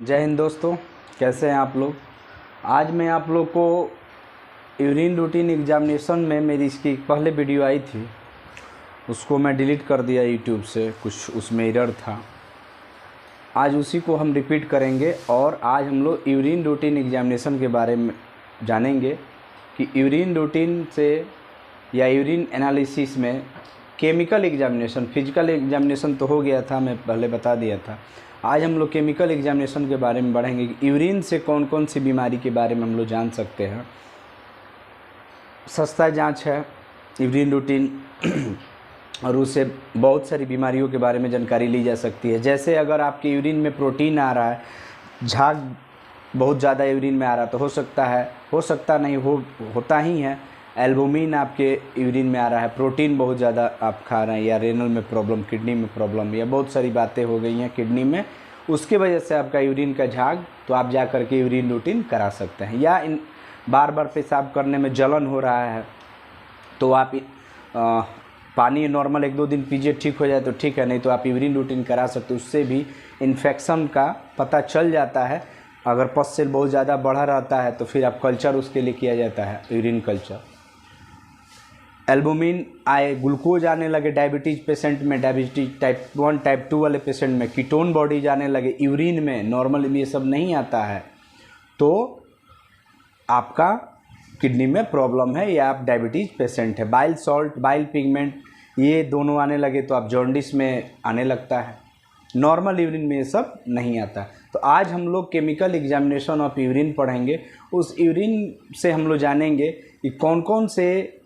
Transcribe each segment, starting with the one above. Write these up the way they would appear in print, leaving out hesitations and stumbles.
जय हिंद दोस्तों, कैसे हैं आप लोग। आज मैं आप लोग को यूरिन रूटीन एग्जामिनेशन में मेरी इसकी पहले वीडियो आई थी, उसको मैं डिलीट कर दिया यूट्यूब से, कुछ उसमें एरर था। आज उसी को हम रिपीट करेंगे और आज हम लोग यूरिन रूटीन एग्जामिनेशन के बारे में जानेंगे कि यूरिन रूटीन से या यूरिन एनालिसिस में केमिकल एग्जामिनेशन, फिजिकल एग्जामिनेशन तो हो गया था, मैं पहले बता दिया था। आज हम लोग केमिकल एग्जामिनेशन के बारे में बढ़ेंगे कि यूरिन से कौन कौन सी बीमारी के बारे में हम लोग जान सकते हैं। सस्ता जांच है यूरिन रूटीन और उससे बहुत सारी बीमारियों के बारे में जानकारी ली जा सकती है। जैसे अगर आपके यूरिन में प्रोटीन आ रहा है, झाग बहुत ज़्यादा यूरिन में आ रहा है, तो हो सकता नहीं होता ही है एल्बुमिन आपके यूरिन में आ रहा है, प्रोटीन बहुत ज़्यादा आप खा रहे हैं, या रेनल में प्रॉब्लम, किडनी में प्रॉब्लम, या बहुत सारी बातें हो गई हैं किडनी में, उसके वजह से आपका यूरिन का झाग, तो आप जा कर के यूरिन रूटीन करा सकते हैं। या इन बार बार पेशाब करने में जलन हो रहा है तो आप पानी नॉर्मल 1-2 दिन पीजिए, ठीक हो जाए तो ठीक है, नहीं तो आप यूरिन रूटीन करा सकते। उससे भी इन्फेक्शन का पता चल जाता है। अगर पस सेल बहुत ज़्यादा बढ़ा रहता है तो फिर आप कल्चर उसके लिए किया जाता है, यूरिन कल्चर। एल्बुमिन आए, ग्लूकोज आने लगे डायबिटीज़ पेशेंट में, डायबिटीज टाइप 1 टाइप 2 वाले पेशेंट में, कीटोन बॉडी जाने लगे यूरिन में, नॉर्मल में ये सब नहीं आता है तो आपका किडनी में प्रॉब्लम है या आप डायबिटीज़ पेशेंट है। बाइल सॉल्ट, बाइल पिगमेंट ये दोनों आने लगे तो आप जॉन्डिस में आने लगता है। नॉर्मल यूरिन में ये सब नहीं आता। तो आज हम लोग केमिकल एग्जामिनेशन ऑफ यूरिन पढ़ेंगे। उस यूरिन से हम लोग जानेंगे कि कौन कौन से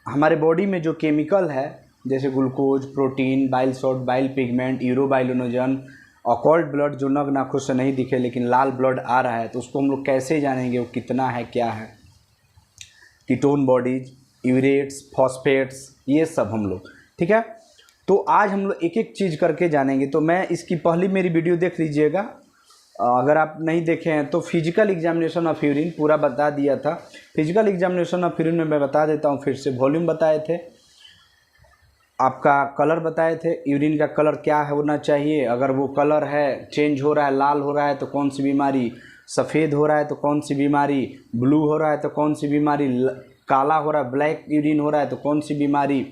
हमारे बॉडी में जो केमिकल है, जैसे glucose, protein, bile salt, bile pigment, urobilinogen, occult blood जो नग नाखुश से नहीं दिखे लेकिन लाल ब्लड आ रहा है, तो उसको हम लोग कैसे जानेंगे, वो कितना है, क्या है, कीटोन बॉडीज, यूरेट्स, फॉस्फेट्स, ये सब हम लोग, ठीक है। तो आज हम लोग एक एक चीज़ करके जानेंगे। तो मैं इसकी पहली मेरी वीडियो देख लीजिएगा, अगर आप नहीं देखे हैं तो फिजिकल एग्जामिनेशन ऑफ यूरिन पूरा बता दिया था। फिजिकल एग्जामिनेशन ऑफ यूरिन में मैं बता देता हूँ फिर से। वॉल्यूम बताए थे, आपका कलर बताए थे, यूरिन का कलर क्या होना चाहिए, अगर वो कलर है चेंज हो रहा है, लाल हो रहा है तो कौन सी बीमारी, सफ़ेद हो रहा है तो कौन सी बीमारी, ब्लू हो रहा है तो कौन सी बीमारी, काला हो रहा है, ब्लैक यूरिन हो रहा है तो कौन सी बीमारी,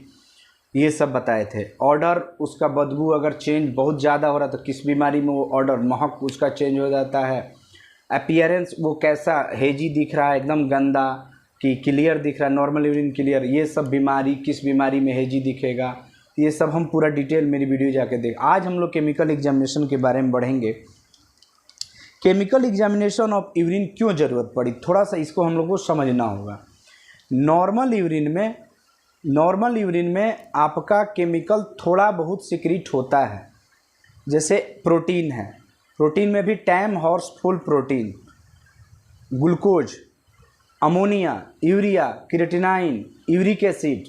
ये सब बताए थे। ऑर्डर, उसका बदबू अगर चेंज बहुत ज़्यादा हो रहा है तो किस बीमारी में वो ऑर्डर, महक उसका चेंज हो जाता है। अपीयरेंस वो कैसा, हेजी दिख रहा है, एकदम गंदा, कि क्लियर दिख रहा है, नॉर्मल यूरिन क्लियर, ये सब बीमारी, किस बीमारी में हेजी दिखेगा, ये सब हम पूरा डिटेल मेरी वीडियो जाके देख। आज हम लोग केमिकल एग्जामिनेशन के बारे में बढ़ेंगे। केमिकल एग्जामिनेशन ऑफ यूरिन क्यों ज़रूरत पड़ी, थोड़ा सा इसको हम लोग को समझना होगा। नॉर्मल यूरिन में आपका केमिकल थोड़ा बहुत सिक्रीट होता है। जैसे प्रोटीन है, प्रोटीन में भी time horse full protein, glucose, ammonia, urea, creatinine, uric acid,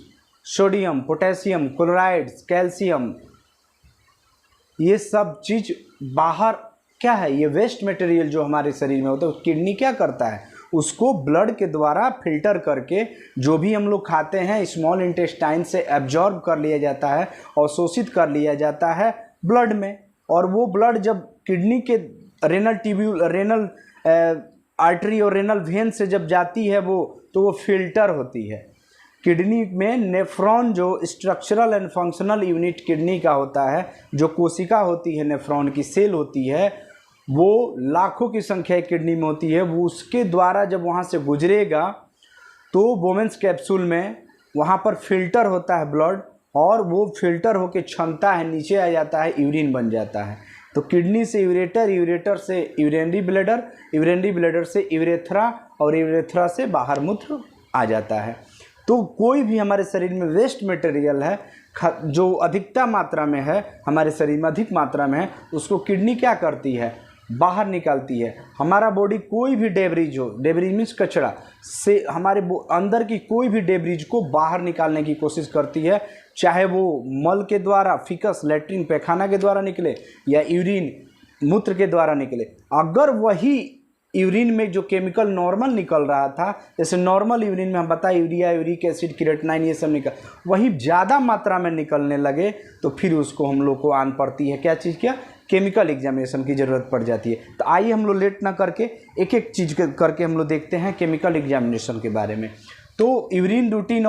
sodium, potassium, chlorides, calcium, ये सब चीज़ बाहर क्या है, ये वेस्ट मटेरियल जो हमारे शरीर में होता है, किडनी क्या करता है, उसको ब्लड के द्वारा फिल्टर करके जो भी हम लोग खाते हैं स्मॉल इंटेस्टाइन से एब्जॉर्ब कर लिया जाता है और शोषित कर लिया जाता है ब्लड में। और वो ब्लड जब किडनी के रेनल आर्टरी और रेनल वेन से जब जाती है तो वो फिल्टर होती है। किडनी में नेफ्रॉन, जो structural and functional unit kidney का होता है, जो कोशिका होती है, नेफ्रॉन की सेल होती है, वो लाखों की संख्या किडनी में होती है। वो उसके द्वारा जब वहाँ से गुजरेगा तो वोमेंस कैप्सूल में वहाँ पर फिल्टर होता है ब्लड, और वो फिल्टर होके क्षमता है नीचे आ जाता है, यूरिन बन जाता है। तो किडनी से यूरेटर, यूरेटर से यूरिनरी ब्लैडर, यूरिनरी ब्लैडर से यूरेथ्रा, और यूरेथ्रा से बाहर मूत्र आ जाता है। तो कोई भी हमारे शरीर में वेस्ट मटेरियल है जो अधिकता मात्रा में है, हमारे शरीर में अधिक मात्रा में है, उसको किडनी क्या करती है, बाहर निकालती है। हमारा बॉडी कोई भी डेब्रिज हो, डेब्रिज मीन्स कचरा से, हमारे अंदर की कोई भी डेब्रिज को बाहर निकालने की कोशिश करती है, चाहे वो मल के द्वारा, फिकस, लेट्रिन, पैखाना के द्वारा निकले, या यूरिन, मूत्र के द्वारा निकले। अगर वही यूरिन में जो केमिकल नॉर्मल निकल रहा था, जैसे नॉर्मल यूरिन में हम बताए यूरिया, यूरिक एसिड, क्रिएटिनाइन, ये सब निकल, वही ज़्यादा मात्रा में निकलने लगे तो फिर उसको हम लोग को आन पड़ती है क्या चीज़, क्या केमिकल एग्जामिनेशन की ज़रूरत पड़ जाती है। तो आइए हम लोग लेट ना करके एक एक चीज़ करके हम लोग देखते हैं केमिकल एग्जामिनेशन के बारे में। तो यूरिन रूटीन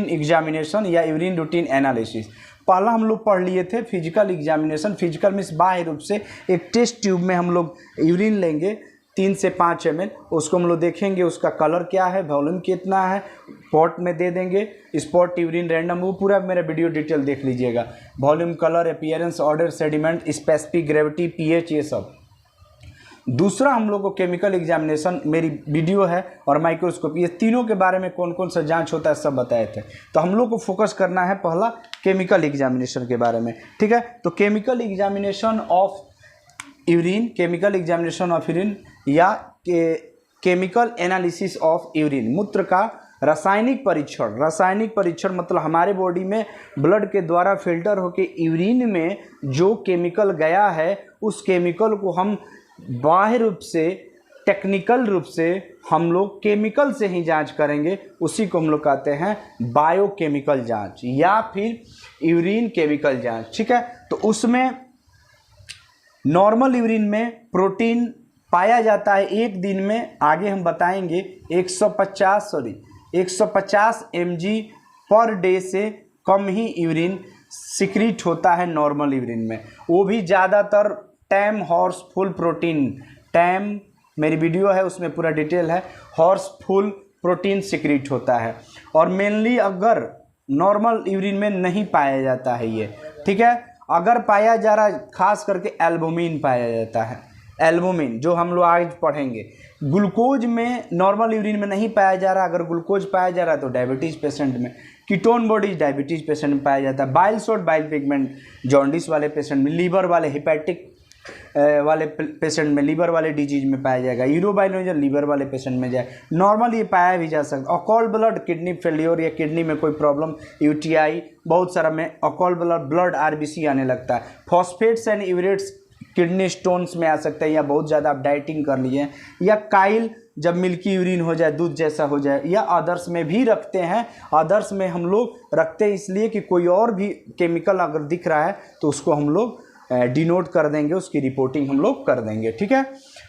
एग्जामिनेशन या यूरिन रूटीन एनालिसिस, पहला हम लोग पढ़ लिए थे फिजिकल एग्जामिनेशन। फिजिकल मीन्स बाह्य रूप से एक टेस्ट ट्यूब में हम लोग यूरिन लेंगे 3 से 5 ml, उसको हम लोग देखेंगे उसका कलर क्या है, वॉल्यूम कितना है, पॉट में दे देंगे, स्पॉट यूरिन रैंडम, वो पूरा मेरा वीडियो डिटेल देख लीजिएगा, volume, colour, appearance, order, sediment, specific gravity, pH, ये सब। दूसरा हम लोग को केमिकल एग्जामिनेशन, मेरी वीडियो है, और माइक्रोस्कोप, ये तीनों के बारे में कौन कौन सा जांच होता है सब बताए थे। तो हम लोग को फोकस करना है पहला केमिकल एग्जामिनेशन के बारे में, ठीक है। तो chemical examination of urine, chemical examination of urine या केमिकल एनालिसिस ऑफ यूरिन, मूत्र का रासायनिक परीक्षण। रासायनिक परीक्षण मतलब हमारे बॉडी में ब्लड के द्वारा फिल्टर होकर यूरिन में जो केमिकल गया है उस केमिकल को हम बाह्य रूप से, टेक्निकल रूप से हम लोग केमिकल से ही जांच करेंगे, उसी को हम लोग कहते हैं बायोकेमिकल जांच या फिर यूरिन केमिकल जांच, ठीक है। तो उसमें नॉर्मल यूरिन में प्रोटीन पाया जाता है एक दिन में, आगे हम बताएंगे 150 mg पर डे से कम ही यूरिन सिक्रीट होता है नॉर्मल यूरिन में, वो भी ज़्यादातर टैम हॉर्सफुल प्रोटीन, टैम मेरी वीडियो है उसमें पूरा डिटेल है, हॉर्सफुल प्रोटीन सिक्रीट होता है। और मेनली अगर नॉर्मल यूरिन में नहीं पाया जाता है ये, ठीक है, अगर पाया जा रहा है खास करके एल्बुमिन पाया जाता है, एल्बुमिन जो हम लोग आज पढ़ेंगे। ग्लूकोज में नॉर्मल यूरिन में नहीं पाया जा रहा, अगर ग्लूकोज पाया जा रहा है तो डायबिटीज़ पेशेंट में, कीटोन बॉडीज डायबिटीज़ पेशेंट में पाया जाता है, bile salt bile pigment jaundice वाले पेशेंट में, लीवर वाले हिपैटिक वाले पेशेंट में, लीवर वाले डिजीज में पाया जाएगा, यूरोबाइलोजन लीवर वाले पेशेंट में जाए, नॉर्मल ये पाया भी जा सकता है। ऑकॉल ब्लड किडनी फेलियर या किडनी में कोई प्रॉब्लम, यूटीआई, बहुत सारा में ऑकॉल ब्लड आरबीसी आने लगता है। Phosphates and urates kidney stones में आ सकता है, या बहुत ज़्यादा आप डाइटिंग कर लिए, या काइल जब मिल्की यूरिन हो जाए, दूध जैसा हो जाए, या अदर्स में भी रखते हैं। अदर्स में हम लोग रखते हैं इसलिए कि कोई और भी केमिकल अगर दिख रहा है तो उसको हम लोग डिनोट कर देंगे, उसकी रिपोर्टिंग हम लोग कर देंगे, ठीक है।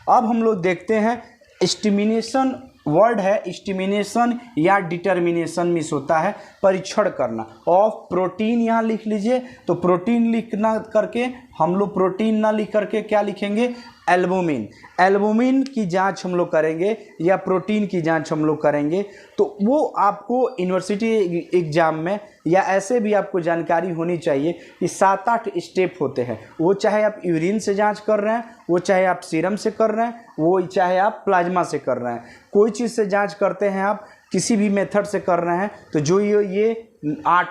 अब हम लोग देखते हैं एस्टिमिनेशन, वर्ड है एस्टिमिनेशन या डिटर्मिनेशन मिस होता है परीक्षण करना, ऑफ प्रोटीन यहाँ लिख लीजिए। तो प्रोटीन लिखना करके हम लोग प्रोटीन ना लिख करके क्या लिखेंगे, एल्बुमिन, एल्बुमिन की जांच हम लोग करेंगे या प्रोटीन की जांच हम लोग करेंगे। तो वो आपको यूनिवर्सिटी एग्जाम में या ऐसे भी आपको जानकारी होनी चाहिए कि 7-8 स्टेप होते हैं, वो चाहे आप यूरिन से जांच कर रहे हैं, वो चाहे आप सीरम से कर रहे हैं, वो चाहे आप प्लाज्मा से कर रहे हैं, कोई चीज़ से जांच करते हैं आप, किसी भी मेथड से कर रहे हैं, तो जो ये 8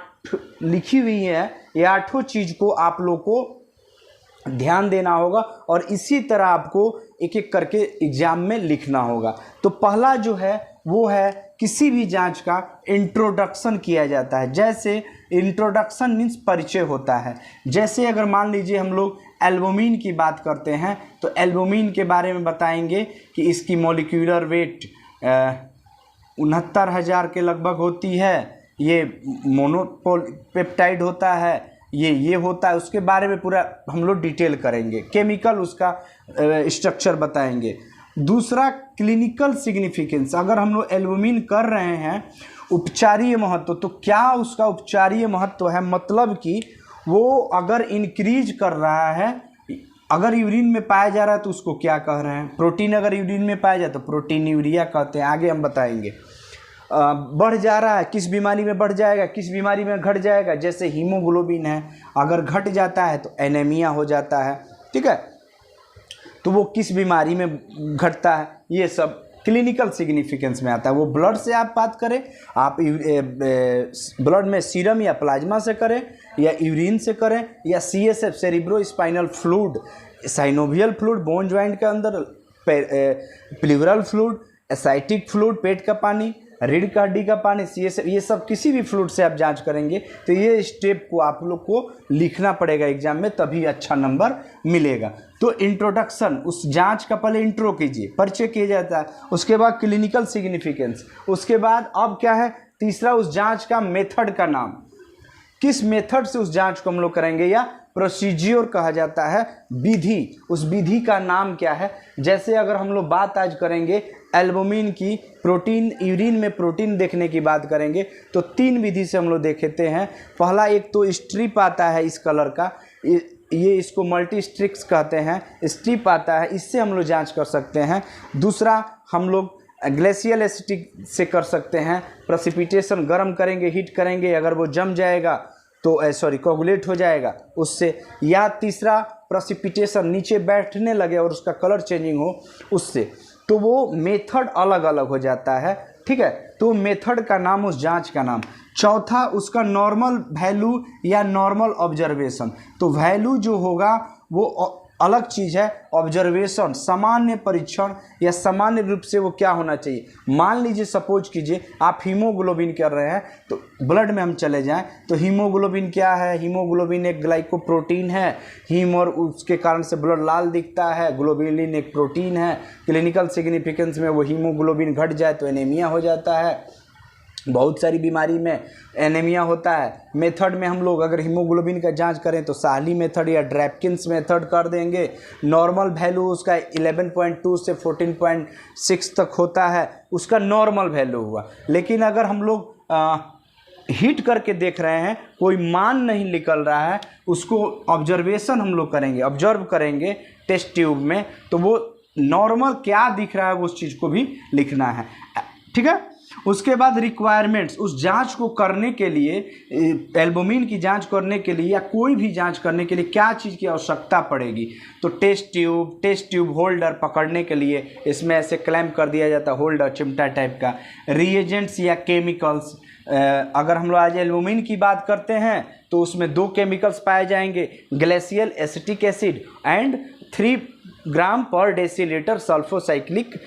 लिखी हुई है, ये 8 चीज़ को आप लोग को ध्यान देना होगा और इसी तरह आपको एक एक करके एग्जाम में लिखना होगा। तो पहला जो है वो है किसी भी जांच का इंट्रोडक्शन किया जाता है। जैसे इंट्रोडक्शन मीन्स परिचय होता है। जैसे अगर मान लीजिए हम लोग एल्बुमिन की बात करते हैं तो एल्बुमिन के बारे में बताएंगे कि इसकी मॉलिक्यूलर वेट 69,000 के लगभग होती है, ये मोनोपेप्टाइड होता है, ये होता है, उसके बारे में पूरा हम लोग डिटेल करेंगे, केमिकल उसका स्ट्रक्चर बताएंगे। दूसरा क्लिनिकल सिग्निफिकेंस, अगर हम लोग एल्बुमिन कर रहे हैं उपचारीय महत्व, तो क्या उसका उपचारीय महत्व है, मतलब कि वो अगर इंक्रीज कर रहा है, अगर यूरिन में पाया जा रहा है तो उसको क्या कह रहे हैं, प्रोटीन अगर यूरिन में पाया जाए तो प्रोटीन यूरिया कहते हैं, आगे हम बताएंगे। बढ़ जा रहा है, किस बीमारी में बढ़ जाएगा, किस बीमारी में घट जाएगा, जैसे हीमोग्लोबिन है, अगर घट जाता है तो एनीमिया हो जाता है, ठीक है, तो वो किस बीमारी में घटता है, ये सब क्लिनिकल सिग्निफिकेंस में आता है। वो ब्लड से आप बात करें, आप ब्लड में सीरम या प्लाज्मा से करें, या यूरिन से करें, या CSF cerebro spinal fluid, synovial fluid bone joint के अंदर, प्लीवरल फ्लूइड, एसाइटिक फ्लूइड पेट का पानी, रीढ़ का हड्डी का पानी, CSF, ये सब किसी भी फ्लूइड से आप जांच करेंगे तो ये स्टेप को आप लोग को लिखना पड़ेगा एग्जाम में, तभी अच्छा नंबर मिलेगा। तो इंट्रोडक्शन, उस जांच का पहले इंट्रो कीजिए, परिचय किया जाता है, उसके बाद क्लिनिकल सिग्निफिकेंस, उसके बाद अब क्या है, तीसरा उस जांच का मेथड का नाम, किस मेथड से उस जांच को हम लोग करेंगे या प्रोसीज्योर कहा जाता है, विधि। उस विधि का नाम क्या है? जैसे अगर हम लोग बात आज करेंगे एल्बुमिन की, प्रोटीन, यूरिन में प्रोटीन देखने की बात करेंगे तो 3 विधि से हम लोग देखते हैं। पहला एक तो स्ट्रिप आता है इस कलर का, ये इसको मल्टी स्ट्रिक्स कहते हैं, स्ट्रिप आता है, इससे हम लोग जांच कर सकते हैं। दूसरा हम लोग ग्लेशियल एसिटिक से कर सकते हैं, प्रेसिपिटेशन गर्म करेंगे, हीट करेंगे, अगर वो जम जाएगा तो कोगुलेट हो जाएगा उससे। या तीसरा प्रेसिपिटेशन नीचे बैठने लगे और उसका कलर चेंजिंग हो उससे। तो वो मेथड अलग अलग हो जाता है, ठीक है। तो मेथड का नाम, उस जांच का नाम। चौथा उसका नॉर्मल वैल्यू या नॉर्मल ऑब्जर्वेशन। तो वैल्यू जो होगा वो अलग चीज़ है, ऑब्जर्वेशन सामान्य परीक्षण या सामान्य रूप से वो क्या होना चाहिए। मान लीजिए सपोज कीजिए आप हीमोग्लोबिन कर रहे हैं, तो ब्लड में हम चले जाएं तो हीमोग्लोबिन क्या है? हीमोग्लोबिन एक ग्लाइकोप्रोटीन है, हीम, और उसके कारण से ब्लड लाल दिखता है। ग्लोबुलिन एक प्रोटीन है, क्लिनिकल सिग्निफिकेंस में वो हीमोग्लोबिन घट जाए तो एनीमिया हो जाता है। बहुत सारी बीमारी में एनीमिया होता है। मेथड में हम लोग अगर हीमोग्लोबिन का जांच करें तो साहली मेथड या ड्रैपकिंस मेथड कर देंगे। नॉर्मल वैल्यू उसका 11.2 से 14.6 तक होता है, उसका नॉर्मल वैल्यू हुआ। लेकिन अगर हम लोग हीट करके देख रहे हैं, कोई मान नहीं निकल रहा है, उसको ऑब्जर्वेशन हम लोग करेंगे, ऑब्जर्व करेंगे टेस्ट ट्यूब में, तो वो नॉर्मल क्या दिख रहा है उस चीज़ को भी लिखना है, ठीक है। उसके बाद रिक्वायरमेंट्स, उस जांच को करने के लिए, एल्बुमिन की जांच करने के लिए या कोई भी जांच करने के लिए क्या चीज़ की आवश्यकता पड़ेगी। तो टेस्ट ट्यूब होल्डर पकड़ने के लिए इसमें ऐसे क्लैम्प कर दिया जाता है, होल्डर चिमटा टाइप का। रिएजेंट्स या केमिकल्स, अगर हम लोग आज एल्बुमिन की बात करते हैं तो उसमें 2 केमिकल्स पाए जाएंगे, ग्लेशियल एसिटिक एसिड एंड 3 ग्राम पर डेसीलीटर सल्फोसाइक्लिक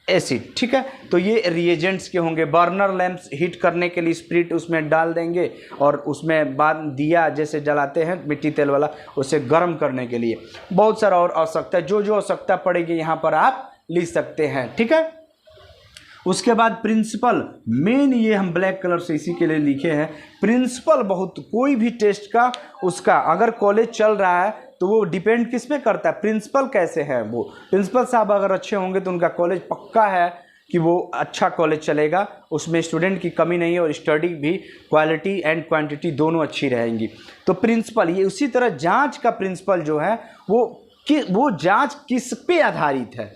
एसिड, ठीक है। तो ये रिएजेंट्स के होंगे। बर्नर लैंप्स हीट करने के लिए स्पिरिट उसमें डाल देंगे और उसमें बाद दिया जैसे जलाते हैं मिट्टी तेल वाला, उसे गर्म करने के लिए। बहुत सारा और आवश्यकता, जो आवश्यकता पड़ेगी यहाँ पर आप लिख सकते हैं, ठीक है। उसके बाद प्रिंसिपल, मेन ये हम ब्लैक कलर से इसी के लिए लिखे हैं। प्रिंसिपल बहुत, कोई भी टेस्ट का उसका अगर कॉलेज चल रहा है तो वो डिपेंड किस पे करता है, प्रिंसिपल कैसे है। वो प्रिंसिपल साहब अगर अच्छे होंगे तो उनका कॉलेज पक्का है कि वो अच्छा कॉलेज चलेगा, उसमें स्टूडेंट की कमी नहीं है और स्टडी भी क्वालिटी एंड क्वांटिटी दोनों अच्छी रहेंगी। तो प्रिंसिपल ये, उसी तरह जांच का प्रिंसिपल जो है वो जांच किस पे आधारित है।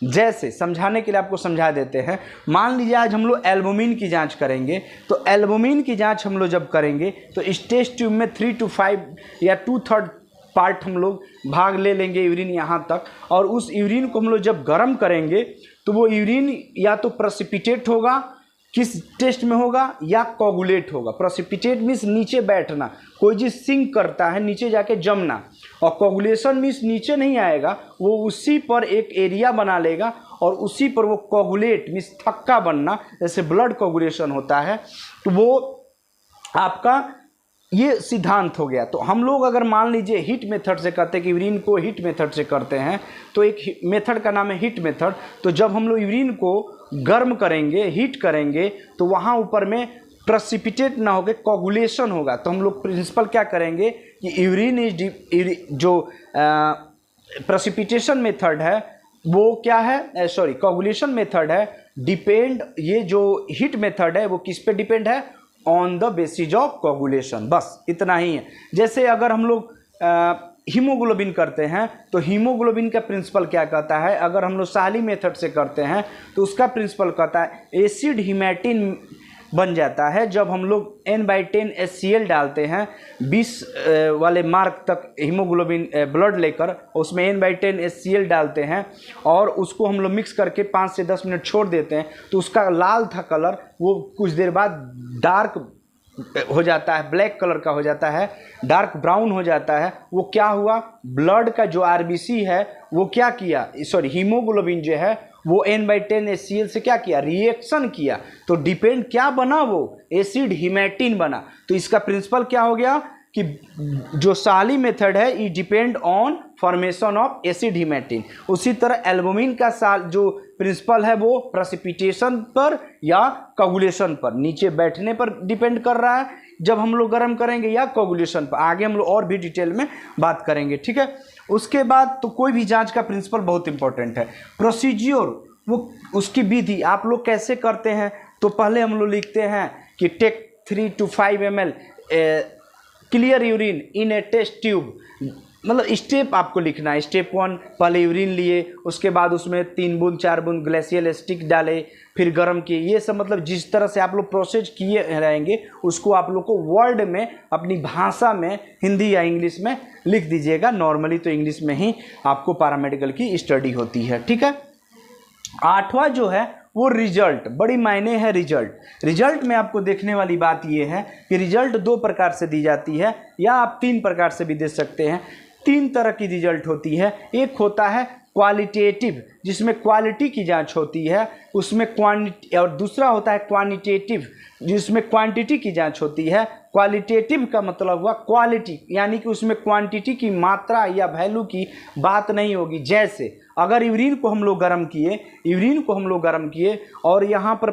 जैसे समझाने के लिए आपको समझा देते हैं। मान लीजिए आज हम लोग एल्बुमिन की जांच करेंगे, तो एल्बुमिन की जांच हम लोग जब करेंगे तो इस टेस्ट ट्यूब में 3 to 5 या 2/3 पार्ट हम लोग भाग ले लेंगे यूरिन यहाँ तक, और उस यूरिन को हम लोग जब गर्म करेंगे तो वो यूरिन या तो प्रेसिपिटेट होगा, किस टेस्ट में होगा, या कोगुलेट होगा। प्रेसिपिटेट मीन्स नीचे बैठना, कोई चीज़ सिंक करता है नीचे जाके जमना, और कोगुलेशन मीन्स नीचे नहीं आएगा, वो उसी पर एक एरिया बना लेगा और उसी पर वो कोगुलेट मीन्स थक्का बनना, जैसे ब्लड कोगुलेशन होता है, तो वो आपका ये सिद्धांत हो गया। तो हम लोग अगर मान लीजिए हीट मेथड से करते हैं कि यूरिन को हीट मेथड से करते हैं, तो एक मेथड का नाम है हीट मेथड। तो जब हम लोग यूरिन को गर्म करेंगे, हीट करेंगे, तो वहाँ ऊपर में प्रेसिपिटेट ना होकर कोगुलेशन होगा। तो हम लोग प्रिंसिपल क्या करेंगे कि यूरिन इज जो प्रेसिपिटेशन मेथड है वो क्या है, कोगुलेशन मेथड है, डिपेंड, ये जो हीट मेथड है वो किस पे डिपेंड है, on the basis of coagulation. बस इतना ही है। जैसे अगर हम लोग हीमोग्लोबिन करते हैं तो हीमोग्लोबिन का प्रिंसिपल क्या कहता है, अगर हम लोग साहली मेथड से करते हैं तो उसका प्रिंसिपल कहता है एसिड हिमैटिन बन जाता है। जब हम लोग N/10 HCl डालते हैं 20 वाले मार्क तक हीमोग्लोबिन ब्लड लेकर, उसमें N/10 HCl डालते हैं और उसको हम लोग मिक्स करके 5 से 10 मिनट छोड़ देते हैं, तो उसका लाल था कलर, वो कुछ देर बाद डार्क हो जाता है, ब्लैक कलर का हो जाता है, डार्क ब्राउन हो जाता है। वो क्या हुआ, ब्लड का जो RBC है वो क्या किया, हीमोग्लोबिन जो है वो N/10 HCl से क्या किया, रिएक्शन किया, तो डिपेंड क्या बना, वो एसिड हिमैटिन बना। तो इसका प्रिंसिपल क्या हो गया, कि जो साली मेथड है ये depend on formation of acid haematin, उसी तरह एल्बुमिन का जो प्रिंसिपल है वो प्रेसिपिटेशन पर या कोगुलेशन पर, नीचे बैठने पर डिपेंड कर रहा है जब हम लोग गर्म करेंगे, या कोगुलेशन पर। आगे हम लोग और भी डिटेल में बात करेंगे, ठीक है। उसके बाद तो कोई भी जांच का प्रिंसिपल बहुत इंपॉर्टेंट है। प्रोसीज्योर, वो उसकी विधि आप लोग कैसे करते हैं, तो पहले हम लोग लिखते हैं कि take 3 to 5 ml clear urine in a test tube, मतलब स्टेप आपको लिखना है। स्टेप 1, पहले यूरिन लिए, उसके बाद उसमें 3 बूंद 4 बूंद ग्लेशियल स्टिक डाले, फिर गर्म किए। ये सब मतलब जिस तरह से आप लोग प्रोसेस किए रहेंगे उसको आप लोग को वर्ड में अपनी भाषा में हिंदी या इंग्लिश में लिख दीजिएगा। नॉर्मली तो इंग्लिश में ही आपको पैरामेडिकल की स्टडी होती है, ठीक है। 8वां जो है वो रिजल्ट, बड़ी मायने है रिजल्ट। रिजल्ट में आपको देखने वाली बात ये है कि रिजल्ट 2 प्रकार से दी जाती है, या आप 3 प्रकार से भी दे सकते हैं। 3 तरह की रिजल्ट होती है। एक होता है क्वालिटेटिव, जिसमें क्वालिटी की जांच होती है, उसमें क्वांटिटी, और दूसरा होता है क्वांटिटेटिव, जिसमें क्वांटिटी की जांच होती है। क्वालिटेटिव का मतलब हुआ क्वालिटी, यानी कि उसमें क्वांटिटी की मात्रा या वैल्यू की बात नहीं होगी। जैसे अगर यूरिन को हम लोग गर्म किए और यहाँ पर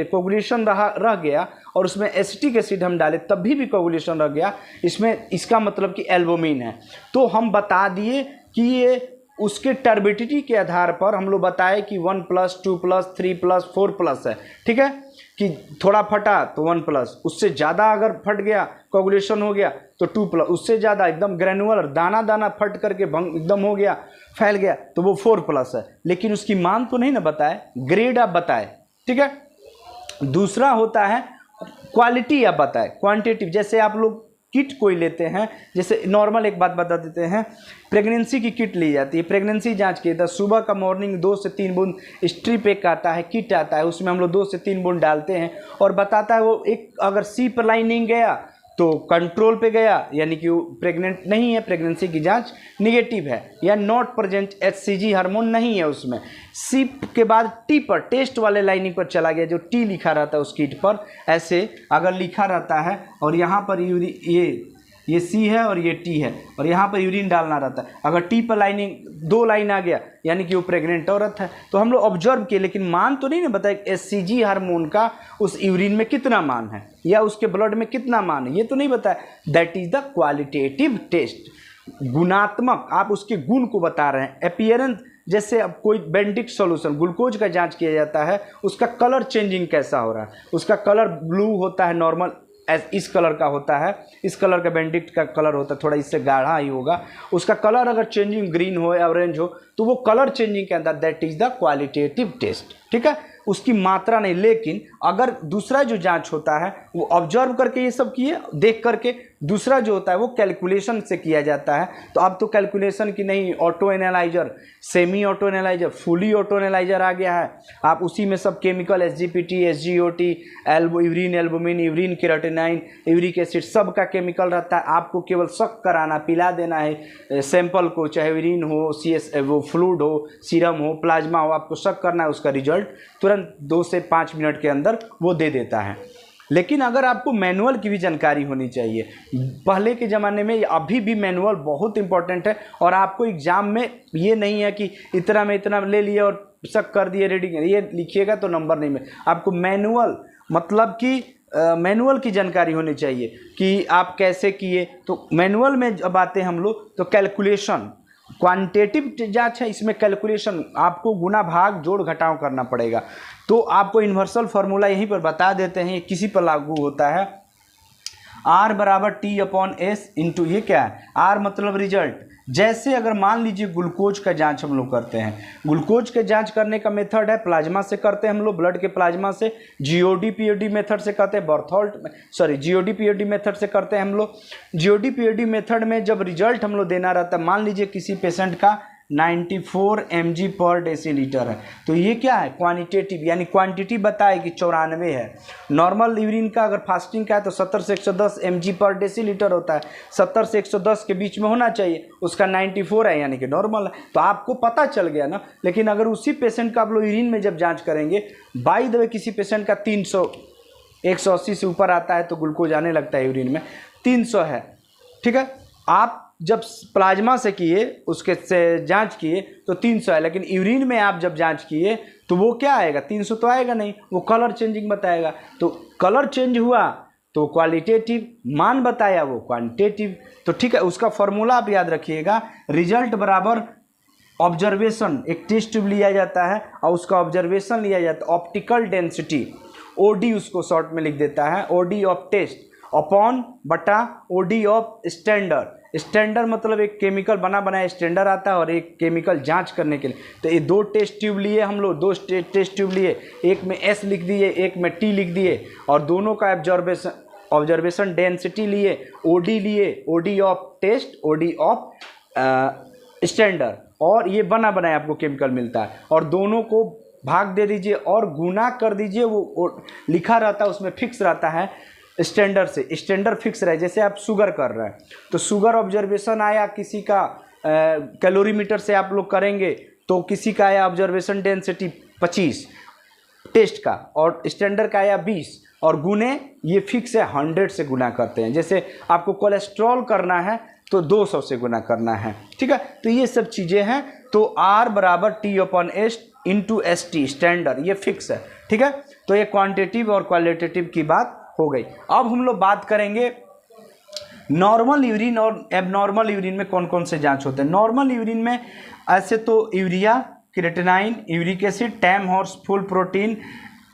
कोगुलेशन रह गया और उसमें एसिटिक एसिड हम डाले तब भी कोगुलेशन रह गया, इसमें इसका मतलब कि एल्बुमिन है। तो हम बता दिए कि ये उसके टर्बिडिटी के आधार पर हम लोग बताए कि 1+, 2+, 3+, 4+ है, ठीक है। कि थोड़ा फटा तो 1+, उससे ज़्यादा अगर फट गया, कोगुलेशन हो गया तो 2+, उससे ज़्यादा एकदम ग्रेनुलर दाना दाना फट करके भंग एकदम हो गया, फैल गया, तो वो 4+ है। लेकिन उसकी मान तो नहीं ना बताए, ग्रेड आप बताए, ठीक है। दूसरा होता है क्वालिटी आप बताए, क्वांटिटिव। जैसे आप लोग किट कोई लेते हैं, जैसे नॉर्मल एक बात बता देते हैं, प्रेगनेंसी की किट ली जाती है, प्रेगनेंसी जांच की था, सुबह का मॉर्निंग 2 से 3 बूंद स्ट्रिप एक आता है, किट आता है, उसमें हम लोग 2 से 3 बूंद डालते हैं और बताता है वो एक अगर सी पर लाइनिंग गया तो कंट्रोल पे गया, यानी कि वो प्रेग्नेंट नहीं है, प्रेगनेंसी की जांच निगेटिव है, या नॉट प्रेजेंट HCG हार्मोन नहीं है उसमें। सी के बाद टी पर, टेस्ट वाले लाइनिंग पर चला गया, जो टी लिखा रहता है उस किट पर, ऐसे अगर लिखा रहता है और यहाँ पर ये सी है और ये टी है और यहाँ पर यूरिन डालना रहता है, अगर टी पर लाइनिंग 2 लाइन आ गया यानी कि वो प्रेग्नेंट औरत है। तो हम लोग ऑब्जर्व किए, लेकिन मान तो नहीं ना बताया HCG हार्मोन का उस यूरिन में कितना मान है या उसके ब्लड में कितना मान है, ये तो नहीं बताया। That is the qualitative test, गुणात्मक, आप उसके गुण को बता रहे हैं। अपीयरेंस, जैसे अब कोई बेंडिक सॉल्यूशन ग्लूकोज का जांच किया जाता है, उसका कलर चेंजिंग कैसा हो रहा है, उसका कलर ब्लू होता है नॉर्मल, इस कलर का होता है, इस कलर का बेंडिक्ट का कलर होता है, थोड़ा इससे गाढ़ा ही होगा। उसका कलर अगर चेंजिंग ग्रीन हो या ऑरेंज हो तो वो कलर चेंजिंग के अंदर that is the qualitative test, ठीक है। उसकी मात्रा नहीं। लेकिन अगर दूसरा जो जांच होता है वो ऑब्जर्व करके ये सब किए, देख करके, दूसरा जो होता है वो कैलकुलेशन से किया जाता है। तो अब तो कैलकुलेशन की नहीं, auto analyser, semi auto analyser, fully auto analyser आ गया है। आप उसी में सब chemical SGPT, SGOT, urine albumin, urine creatinine, uric acid, सब का केमिकल रहता है। आपको केवल शक कराना, पिला देना है सैंपल को, चाहे यूरिन हो, वो फ्लूइड हो, सीरम हो, प्लाज्मा हो, आपको शक करना है, उसका रिजल्ट तुरंत 2 से 5 मिनट के अंदर वो दे देता है। लेकिन अगर आपको मैनुअल की भी जानकारी होनी चाहिए, पहले के ज़माने में, अभी भी मैनुअल बहुत इंपॉर्टेंट है। और आपको एग्ज़ाम में ये नहीं है कि इतना में इतना ले लिए और शक कर दिए, रीडिंग ये लिखिएगा तो नंबर नहीं मिले। आपको मैनुअल मतलब कि मैनुअल की जानकारी होनी चाहिए कि आप कैसे किए। तो मैनुअल में जब आते हैं हम लोग तो कैलकुलेशन, क्वांटिटेटिव जांच है, इसमें कैलकुलेशन, आपको गुना भाग जोड़ घटाव करना पड़ेगा। तो आपको यूनिवर्सल फार्मूला यहीं पर बता देते हैं, किसी पर लागू होता है, R = T/S इंटू, ये क्या है, R मतलब रिजल्ट। जैसे अगर मान लीजिए ग्लूकोज का जांच हम लोग करते हैं, ग्लूकोज के जांच करने का मेथड है प्लाज्मा से करते हैं हम लोग, ब्लड के प्लाज्मा से, GOD-POD मेथड से करते हैं, GOD-POD मेथड से करते हैं हम लोग। GOD-POD मेथड में जब रिजल्ट हम लोग देना रहता है, मान लीजिए किसी पेशेंट का 94 mg/dl है, तो ये क्या है, क्वांटिटेटिव, यानी क्वांटिटी बताए कि 94 है। नॉर्मल यूरिन का अगर फास्टिंग का है तो 70 से 110 mg/dl होता है, 70 से 110 के बीच में होना चाहिए, उसका 94 है यानी कि नॉर्मल है। तो आपको पता चल गया ना। लेकिन अगर उसी पेशेंट का आप लोग यूरिन में जब जाँच करेंगे, बाय द वे किसी पेशेंट का 300, 180 से ऊपर आता है तो ग्लूकोज आने लगता है यूरिन में, 300 है ठीक है। आप जब प्लाज्मा से किए, उसके से जांच किए तो 300 है, लेकिन यूरिन में आप जब जांच किए तो वो क्या आएगा, 300 तो आएगा नहीं, वो कलर चेंजिंग बताएगा। तो कलर चेंज हुआ तो क्वालिटेटिव, मान बताया वो क्वांटिटेटिव। तो ठीक है, उसका फॉर्मूला आप याद रखिएगा, रिजल्ट बराबर ऑब्जर्वेशन, एक टेस्ट ट्यूब लिया जाता है और उसका ऑब्जर्वेशन लिया जाता है, ऑप्टिकल डेंसिटी, ओडी उसको शॉर्ट में लिख देता है, ओडी ऑफ टेस्ट अपॉन बटा ओडी ऑफ स्टैंडर्ड। स्टैंडर्ड मतलब एक केमिकल बना बनाया स्टैंडर्ड आता है और एक केमिकल जांच करने के लिए। तो ये दो टेस्ट ट्यूब लिए हम लोग, दो टेस्ट ट्यूब लिए, एक में एस लिख दिए, एक में टी लिख दिए, और दोनों का ऑब्जर्वेशन डेंसिटी लिए, ओडी लिए, OD of test, OD of standard, और ये बना बनाया आपको केमिकल मिलता है, और दोनों को भाग दे दीजिए और गुना कर दीजिए। वो लिखा रहता है उसमें, फिक्स रहता है स्टैंडर्ड से, स्टैंडर्ड फिक्स रहे। जैसे आप शुगर कर रहे हैं तो शुगर ऑब्जर्वेशन आया किसी का, कैलोरीमीटर से आप लोग करेंगे तो किसी का आया ऑब्जर्वेशन डेंसिटी 25 टेस्ट का, और स्टैंडर्ड का आया 20, और गुने ये फिक्स है 100 से गुना करते हैं। जैसे आपको कोलेस्ट्रॉल करना है तो 200 से गुना करना है, ठीक है। तो ये सब चीज़ें हैं। तो R बराबर T/S इंटू ST स्टैंडर्ड, ये फिक्स है, ठीक है। तो ये क्वांटिटेटिव और क्वालिटेटिव की बात हो गई। अब हम लोग बात करेंगे नॉर्मल यूरिन और एबनॉर्मल यूरिन में कौन कौन से जांच होते हैं। नॉर्मल यूरिन में ऐसे तो urea, creatinine, uric acid, time horse full protein,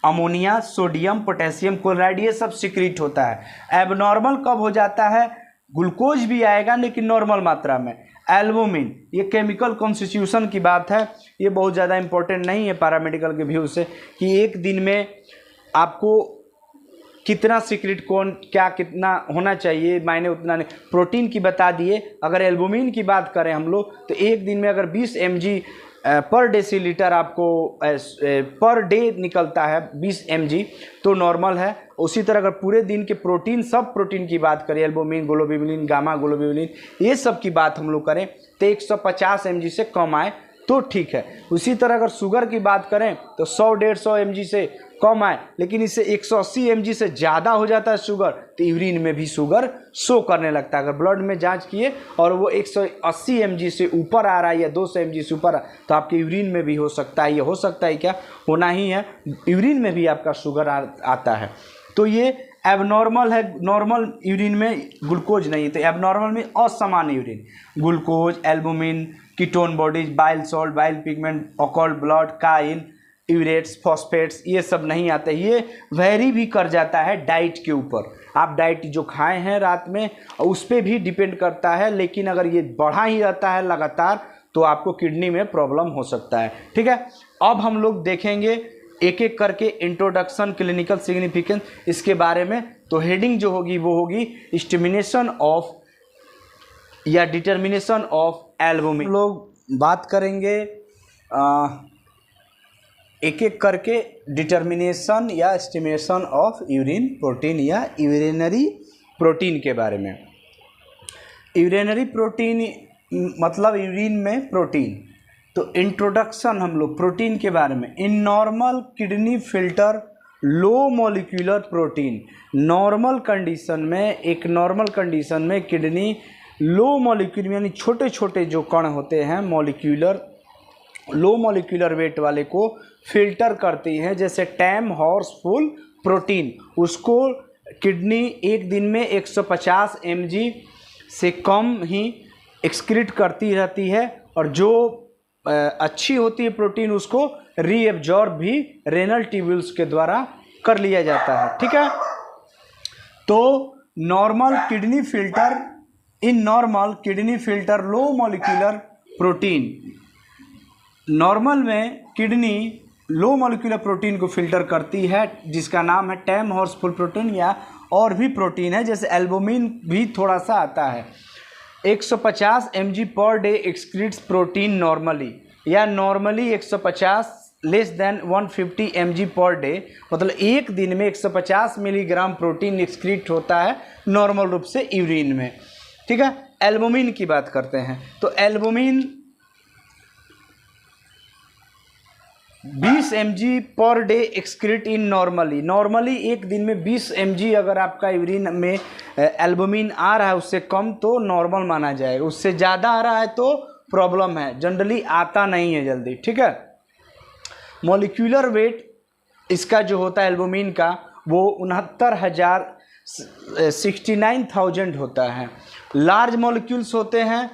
ammonia, sodium, potassium chloride, ये सब सिक्रीट होता है। एबनॉर्मल कब हो जाता है, ग्लूकोज भी आएगा लेकिन नॉर्मल मात्रा में। एल्बुमिन, ये केमिकल कॉन्स्टिट्यूशन की बात है, ये बहुत ज़्यादा इंपॉर्टेंट नहीं है पैरामेडिकल के व्यू से, कि एक दिन में आपको कितना सीक्रेट कौन क्या कितना होना चाहिए, मायने उतना नहीं। प्रोटीन की बता दिए। अगर एल्बुमिन की बात करें हम लोग तो एक दिन में अगर 20 mg पर डेसीलीटर आपको पर डे निकलता है 20 mg तो नॉर्मल है। उसी तरह अगर पूरे दिन के प्रोटीन, सब प्रोटीन की बात करें, एल्बुमिन, ग्लोब्यूलिन, गामा ग्लोब्यूलिन, ये सब की बात हम लोग करें तो 150 mg से कम आए तो ठीक है। उसी तरह अगर शुगर की बात करें तो 100-150 mg से कम आए, लेकिन इससे 180 mg से ज़्यादा हो जाता है शुगर तो यूरिन में भी शुगर शो करने लगता है। अगर ब्लड में जांच किए और वो 180 mg से ऊपर आ रहा है या 200 mg से ऊपर तो आपके यूरिन में भी हो सकता है, ये हो सकता है क्या, होना ही है, यूरिन में भी आपका शुगर आता है। तो ये एबनॉर्मल है। नॉर्मल यूरिन में ग्लूकोज नहीं है, तो एबनॉर्मल में असामान्य urine, glucose, albumin, ketone bodies, bile salt, bile pigment, occult blood, काइन, यूरेट्स, फॉस्फेट्स, ये सब नहीं आते। ये वेरी भी कर जाता है डाइट के ऊपर, आप डाइट जो खाए हैं रात में उस पर भी डिपेंड करता है। लेकिन अगर ये बढ़ा ही रहता है लगातार तो आपको किडनी में प्रॉब्लम हो सकता है, ठीक है। अब हम लोग देखेंगे एक एक करके इंट्रोडक्शन, क्लिनिकल सिग्निफिकेंस, इसके बारे में। तो हेडिंग जो होगी वो होगी एस्टिमेशन ऑफ या डिटर्मिनेशन ऑफ एल्बुमिन। लोग बात करेंगे एक एक करके डिटर्मिनेशन या एस्टिमेशन ऑफ यूरिन प्रोटीन या यूरिनरी प्रोटीन के बारे में। यूरिनरी प्रोटीन मतलब यूरिन में प्रोटीन। तो इंट्रोडक्शन हम लोग प्रोटीन के बारे में। In normal kidney filter low molecular protein, normal condition में, एक नॉर्मल कंडीशन में किडनी लो मॉलिक्यूल यानी छोटे छोटे जो कण होते हैं मॉलिक्यूलर, लो मॉलिक्यूलर वेट वाले को फिल्टर करती हैं। जैसे टैम हॉर्स फुल प्रोटीन, उसको किडनी एक दिन में 150 mg से कम ही एक्सक्रीट करती रहती है, और जो अच्छी होती है प्रोटीन उसको रीएब्जॉर्ब भी रेनल ट्यूब्यूल्स के द्वारा कर लिया जाता है, ठीक है। तो normal kidney filter, in normal kidney filter low molecular protein, normal में किडनी लो मॉलिक्यूलर प्रोटीन को फिल्टर करती है जिसका नाम है टैम हॉर्स फुल प्रोटीन, या और भी प्रोटीन है जैसे एल्बुमिन भी थोड़ा सा आता है। 150 mg per day excretes protein normally, या normally 150 less than 150 mg per day, मतलब एक दिन में 150 मिलीग्राम प्रोटीन एक्सक्रीट होता है नॉर्मल रूप से यूरिन में, ठीक है। एल्बुमिन की बात करते हैं तो albumin 20 mg per day excrete in normally, normally एक दिन में 20 mg अगर आपका यूरिन में एल्बुमिन आ रहा है उससे कम तो नॉर्मल माना जाएगा, उससे ज़्यादा आ रहा है तो प्रॉब्लम है, जनरली आता नहीं है जल्दी, ठीक है। मॉलिक्यूलर वेट इसका जो होता है एल्बुमिन का वो 69,000 होता है। लार्ज मॉलिक्यूल्स होते हैं,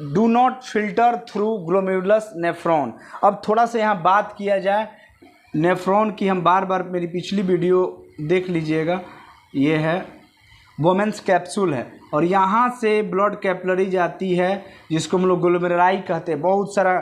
do not filter through glomerulus nephron. अब थोड़ा सा यहाँ बात किया जाए नेफ्रॉन की, हम बार बार मेरी पिछली वीडियो देख लीजिएगा, ये है वोमेंस कैप्सूल है और यहाँ से ब्लड कैपिलरी जाती है जिसको हम लोग ग्लोमेरुलाई कहते हैं। बहुत सारा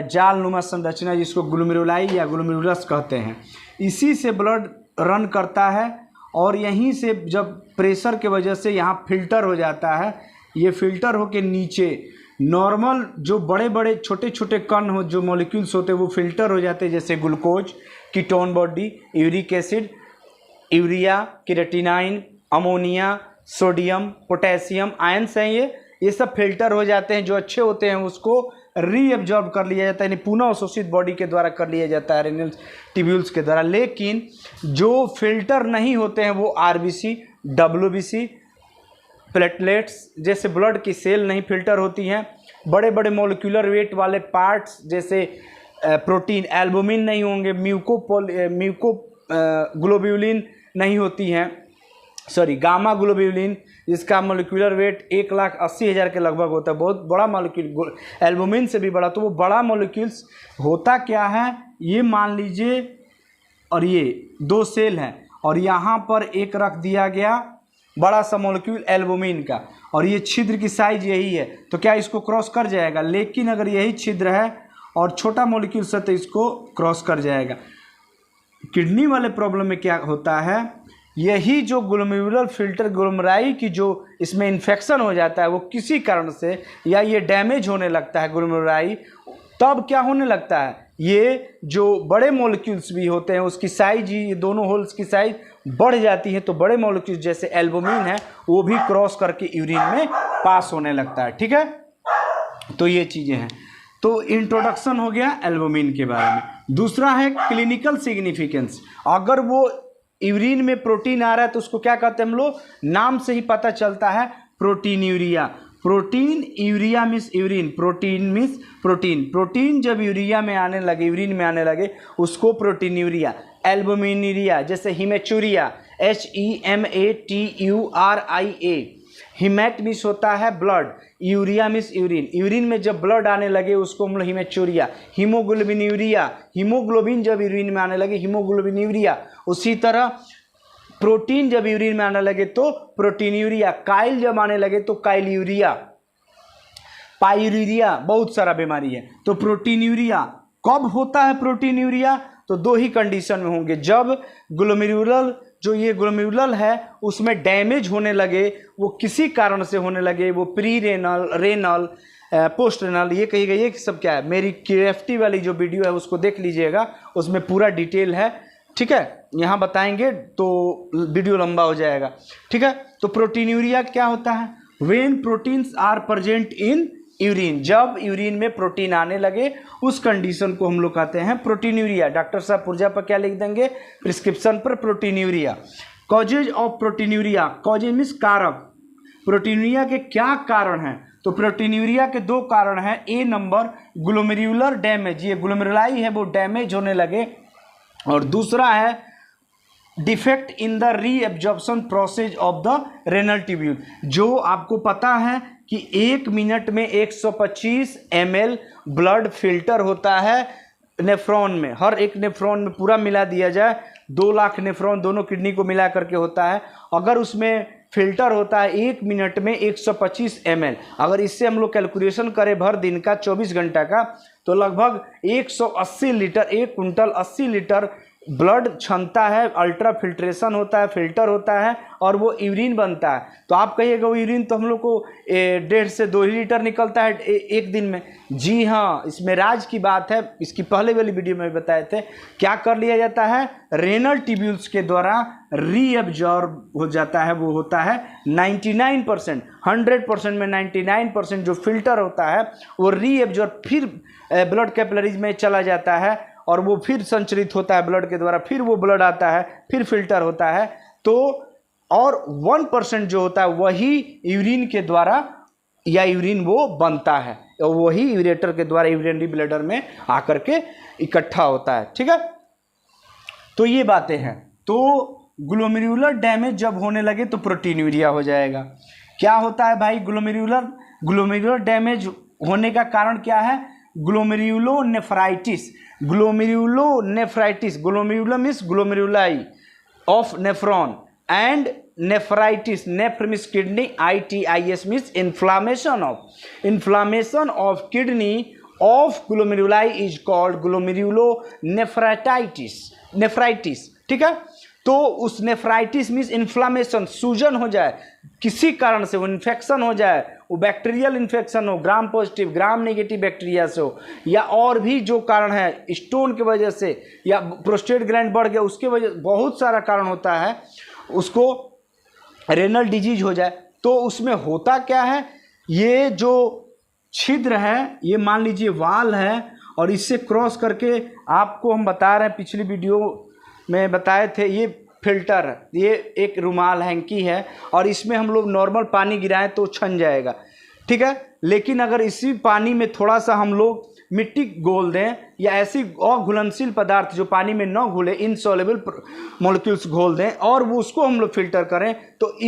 जाल नुमा संरचना जिसको ग्लोमेरुलाई या ग्लोमेरुलस कहते हैं, इसी से ब्लड रन करता है और यहीं से जब प्रेशर के वजह से यहाँ फिल्टर हो जाता है, ये फिल्टर होके नीचे नॉर्मल जो बड़े बड़े छोटे छोटे कण हो जो मॉलिक्यूल्स होते हैं वो फिल्टर हो जाते हैं, जैसे glucose, ketone body, uric acid, urea, creatinine, ammonia, sodium, potassium, ions हैं, ये सब फिल्टर हो जाते हैं। जो अच्छे होते हैं उसको रीअब्जॉर्ब कर लिया जाता है, यानी पुनः अवशोषित बॉडी के द्वारा कर लिया जाता है रेनल ट्यूब्यूल्स के द्वारा। लेकिन जो फिल्टर नहीं होते हैं वो आरबीसी, डब्ल्यूबीसी, प्लेटलेट्स जैसे ब्लड की सेल नहीं फिल्टर होती हैं। बड़े बड़े मॉलिक्यूलर वेट वाले पार्ट्स जैसे प्रोटीन, एल्बुमिन नहीं होंगे, म्यूकोग्लोब्यूलिन नहीं होती हैं, सॉरी गामा ग्लोब्यूलिन जिसका मॉलिक्यूलर वेट 1,80,000 के लगभग होता है, बहुत बड़ा मॉलिक्यूल, एल्बुमिन से भी बड़ा। तो वो बड़ा मॉलिक्यूल्स होता क्या है, ये मान लीजिए, और ये 2 सेल हैं और यहाँ पर एक रख दिया गया बड़ा सा मॉलिक्यूल एल्बुमिन का और ये छिद्र की साइज यही है, तो क्या इसको क्रॉस कर जाएगा? लेकिन अगर यही छिद्र है और छोटा मॉलिक्यूल से तो इसको क्रॉस कर जाएगा। किडनी वाले प्रॉब्लम में क्या होता है, यही जो ग्लोमेरुलर फिल्टर ग्लोमेरुलाई की जो इसमें इन्फेक्शन हो जाता है वो किसी कारण से, या ये डैमेज होने लगता है ग्लोमेरुलाई, तब क्या होने लगता है, ये जो बड़े मॉलिक्यूल्स भी होते हैं उसकी साइज ही, ये दोनों होल्स की साइज बढ़ जाती है, तो बड़े मॉलिक्यूल्स जैसे एल्बुमिन है वो भी क्रॉस करके यूरिन में पास होने लगता है, ठीक है। तो ये चीज़ें हैं। तो इंट्रोडक्शन हो गया एल्बुमिन के बारे में। दूसरा है क्लिनिकल सिग्निफिकेंस। अगर वो यूरिन में प्रोटीन आ रहा है तो उसको क्या कहते हैं हम लोग, नाम से ही पता चलता है, proteinuria. Protein urea means urine, protein means protein. Protein जब यूरिया में आने लगे, यूरिन में आने लगे, उसको प्रोटीनयूरिया। एल्बुमिनुरिया जैसे हिमेचुरिया, HEMATURIA। हिमेट मीन्स होता है blood, urea means urine. Urine में जब ब्लड आने लगे उसको हम लोग हिमेचुरिया। हीमोग्लोबिनयूरिया, हीमोग्लोबिन जब यूरिन में आने लगे हीमोग्लोबिनयूरिया। उसी तरह प्रोटीन जब यूरिन में आने लगे तो प्रोटीनयूरिया। काइल जब आने लगे तो काइलयूरिया। पाइयूरिया, बहुत सारा बीमारी है। तो प्रोटीनयूरिया कब होता है प्रोटीनयूरिया, तो 2 ही कंडीशन में होंगे, जब ग्लोमेरुलर जो ये ग्लोमेरुलर है उसमें डैमेज होने लगे, वो किसी कारण से होने लगे, वो pre renal, renal, post renal, ये कही गई है कि सब क्या है। मेरी KFT वाली जो वीडियो है उसको देख लीजिएगा, उसमें पूरा डिटेल है, ठीक है। यहाँ बताएंगे तो वीडियो लंबा हो जाएगा, ठीक है। तो प्रोटीनयूरिया क्या होता है, when proteins are present in urine, जब यूरिन में प्रोटीन आने लगे उस कंडीशन को हम लोग कहते हैं प्रोटीनयूरिया। डॉक्टर साहब पुर्जा पर क्या लिख देंगे प्रिस्क्रिप्शन पर, प्रोटीनयूरिया। कॉजेज ऑफ प्रोटीनयूरिया, कॉजेज मीन्स कारक। प्रोटीनयूरिया के क्या कारण हैं, तो प्रोटीनयूरिया के 2 कारण हैं। ए नंबर ग्लोमेरुलर डैमेज, ये ग्लोमेरुलाई है वो डैमेज होने लगे, और दूसरा है defect in the reabsorption process of the renal tubule. जो आपको पता है कि 1 मिनट में 125 ml ब्लड फिल्टर होता है नेफ्रॉन में, हर एक नेफ्रॉन में पूरा मिला दिया जाए 2 लाख नेफ्रॉन दोनों किडनी को मिला करके होता है। अगर उसमें फिल्टर होता है 1 मिनट में 125 ml, अगर इससे हम लोग कैलकुलेशन करें भर दिन का 24 घंटा का, तो लगभग 180 लीटर, 1 कुंटल 80 लीटर ब्लड क्षमता है। अल्ट्रा फिल्ट्रेशन होता है, फिल्टर होता है और वो यूरिन बनता है। तो आप कहिएगा वो यूरिन तो हम लोग को 1.5 से 2 लीटर निकलता है एक दिन में। जी हाँ, इसमें राज की बात है, इसकी पहले वाली वीडियो में बताए थे। क्या कर लिया जाता है, रेनल ट्यूब्यूल्स के द्वारा रीअब्जॉर्ब हो जाता है, वो होता है 99%। 100% में 99% जो फिल्टर होता है वो रीअब्जॉर्ब फिर ब्लड कैपिलरीज में चला जाता है और वो फिर संचरित होता है ब्लड के द्वारा, फिर वो ब्लड आता है, फिर फिल्टर होता है। तो और 1% जो होता है वही यूरिन के द्वारा या यूरिन वो बनता है, और वही यूरेटर के द्वारा यूरिनरी ब्लैडर में आकर के इकट्ठा होता है। ठीक है, तो ये बातें हैं। तो ग्लोमेरुलर डैमेज जब होने लगे तो प्रोटीनूरिया हो जाएगा। क्या होता है भाई ग्लोमेरुलर डैमेज होने का कारण क्या है? Glomerulonephritis. Glomerular means glomeruli of nephron and nephritis, nephr means kidney, ITIS means inflammation of kidney of glomeruli is called glomerulonephritis. ठीक है, तो उस नेफ्राइटिस मीन्स इन्फ्लामेशन, सूजन हो जाए किसी कारण से, वो इन्फेक्शन हो जाए, वो बैक्टीरियल इन्फेक्शन हो, gram positive gram negative bacteria से हो, या और भी जो कारण है स्टोन की वजह से, या प्रोस्टेट ग्लैंड बढ़ गया उसके वजह, बहुत सारा कारण होता है, उसको रेनल डिजीज हो जाए। तो उसमें होता क्या है, ये जो छिद्र है ये मान लीजिए वाल है, और इससे क्रॉस करके आपको हम बता रहे हैं, पिछली वीडियो में बताए थे, ये फिल्टर, ये एक रुमाल हैंकी है, और इसमें हम लोग नॉर्मल पानी गिराएं तो छन जाएगा। ठीक है, लेकिन अगर इसी पानी में थोड़ा सा हम लोग मिट्टी घोल दें या ऐसी अघुलनशील पदार्थ जो पानी में न घुले, इनसॉल्युबल मॉलिक्यूल्स घोल दें, और वो उसको हम लोग फिल्टर करें तो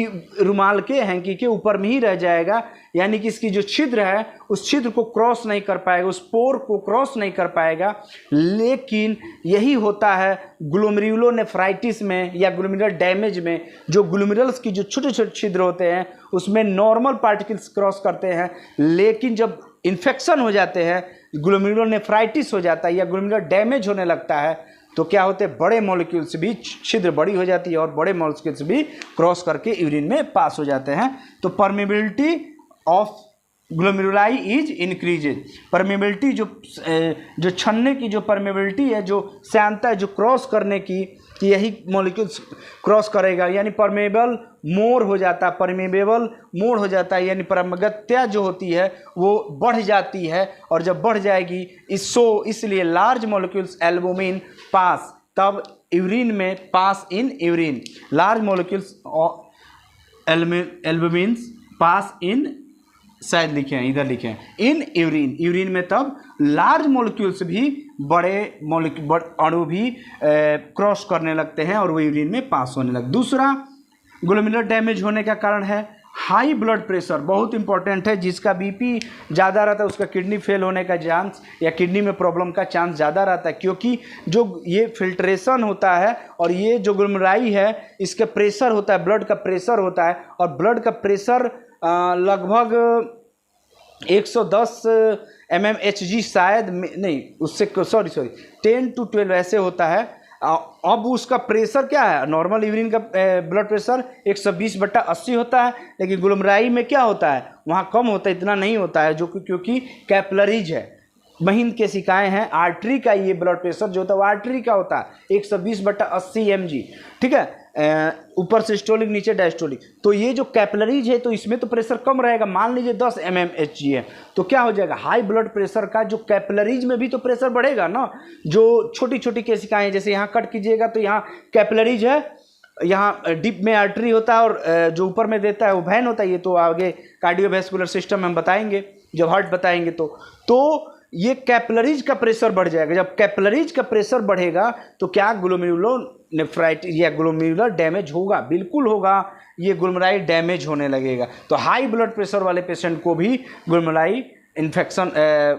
रुमाल के हैंकी के ऊपर में ही रह जाएगा, यानी कि इसकी जो छिद्र है उस छिद्र को क्रॉस नहीं कर पाएगा, उस पोर को क्रॉस नहीं कर पाएगा। लेकिन यही होता है ग्लोमेरुलोनेफ्राइटिस में या ग्लोमेरुलर डैमेज में, जो ग्लोमेरुल्स की जो छोटे छोटे छिद्र होते हैं उसमें नॉर्मल पार्टिकल्स क्रॉस करते हैं, लेकिन जब इन्फेक्शन हो जाते हैं, ग्लोमेरुलोनेफ्राइटिस हो जाता है या ग्लोमेरुलर डैमेज होने लगता है, तो क्या होते हैं, बड़े मॉलिक्यूल्स भी, छिद्र बड़ी हो जाती है और बड़े मॉलिक्यूल्स भी क्रॉस करके यूरिन में पास हो जाते हैं। तो permeability of glomeruli is increases. Permeability जो छनने की जो परमेबिलिटी है, जो श्यानता है, जो क्रॉस करने की, यही मॉलिक्यूल्स क्रॉस करेगा, यानी परमेबल मोर हो जाता है, परमेबल मोड़ हो जाता है, यानी परमगत्या जो होती है वो बढ़ जाती है, और जब बढ़ जाएगी इसलिए लार्ज मॉलिक्यूल्स एल्बुमिन पास, तब यूरिन में पास इन यूरिन, लार्ज मॉलिक्यूल्स एल्बुमिन्स पास इन, शायद लिखे हैं, इधर लिखे हैं, इन यूरिन में तब लार्ज मॉलिक्यूल्स भी, बड़े अणु भी क्रॉस करने लगते हैं और वो यूरिन में पास होने लगते। दूसरा ग्लोमेरुलर डैमेज होने का कारण है हाई ब्लड प्रेशर, बहुत इंपॉर्टेंट है। जिसका बीपी ज़्यादा रहता है उसका किडनी फेल होने का चांस या किडनी में प्रॉब्लम का चांस ज़्यादा रहता है, क्योंकि जो ये फिल्ट्रेशन होता है और ये जो ग्लोमेरुलाई है इसका प्रेशर होता है, ब्लड का प्रेशर होता है, और ब्लड का प्रेशर लगभग 110 mmHg शायद नहीं, उससे सॉरी 10 to 12 ऐसे होता है। अब उसका प्रेशर क्या है, नॉर्मल यूरिन का ब्लड प्रेशर 120/80 होता है, लेकिन ग्लोमेरुलाई में क्या होता है, वहाँ कम होता है, इतना नहीं होता है, जो क्योंकि कैपिलरीज है, महीन केशिकाएं हैं। आर्टरी का ये ब्लड प्रेशर जो होता है वो आर्टरी का होता है 120/80 mg। ठीक है, ऊपर सिस्टोलिक नीचे डायस्टोलिक। तो ये जो कैपिलरीज है तो इसमें तो प्रेशर कम रहेगा, मान लीजिए 10 mmHg है, तो क्या हो जाएगा, हाई ब्लड प्रेशर का जो कैपिलरीज में भी तो प्रेशर बढ़ेगा ना। जो छोटी छोटी केशिकाएं, जैसे यहाँ कट कीजिएगा तो यहाँ कैपिलरीज है, यहाँ डिप में आर्टरी होता है, और जो ऊपर में देता है वो वैन होता है। ये तो आगे कार्डियोवैस्कुलर सिस्टम हम बताएंगे जब हार्ट बताएंगे। तो ये कैपिलरीज का प्रेशर बढ़ जाएगा। जब कैपिलरीज का प्रेशर बढ़ेगा तो क्या ग्लोमेरुलोनेफ्राइटिस या ग्लोमेरुलर डैमेज होगा, बिल्कुल होगा, ये ग्लोमेरुलाई डैमेज होने लगेगा। तो हाई ब्लड प्रेशर वाले पेशेंट को भी ग्लोमेरुलाई इन्फेक्शन,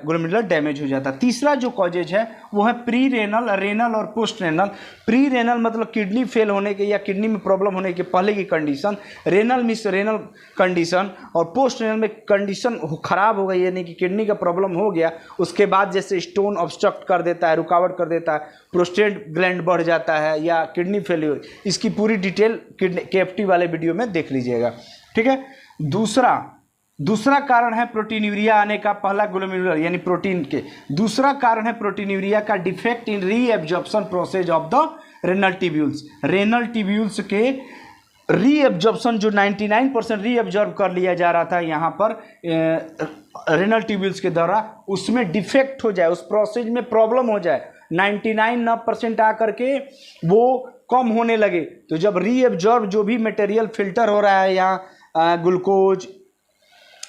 ग्लोमेरुलर डैमेज हो जाता है। तीसरा जो कॉजेज है वो है प्री रेनल, रेनल और पोस्ट रेनल। प्री रेनल मतलब किडनी फेल होने के या किडनी में प्रॉब्लम होने के पहले की condition, renal means renal condition, और पोस्ट रेनल में कंडीशन खराब हो गई, यानी कि किडनी का प्रॉब्लम हो गया, उसके बाद जैसे स्टोन ऑब्स्ट्रक्ट कर देता है, रुकावट कर देता है, प्रोस्टेट ग्लैंड बढ़ जाता है या किडनी फेल्योर। इसकी पूरी डिटेल किडनी KFT वाले वीडियो में देख लीजिएगा। ठीक है, दूसरा कारण है प्रोटीनूरिया आने का, पहला ग्लोमेरुलर यानी प्रोटीन के, दूसरा कारण है प्रोटीनूरिया का defect in reabsorption process of the renal tubules. Renal tubules के रीएब्जॉर्प्शन जो 99% रीएब्जॉर्ब कर लिया जा रहा था यहाँ पर रेनल ट्यूब्यूल्स के द्वारा, उसमें डिफेक्ट हो जाए, उस प्रोसेस में प्रॉब्लम हो जाए, 99% आकर के वो कम होने लगे तो जब रीएब्जॉर्ब जो भी मटेरियल फिल्टर हो रहा है यहाँ ग्लूकोज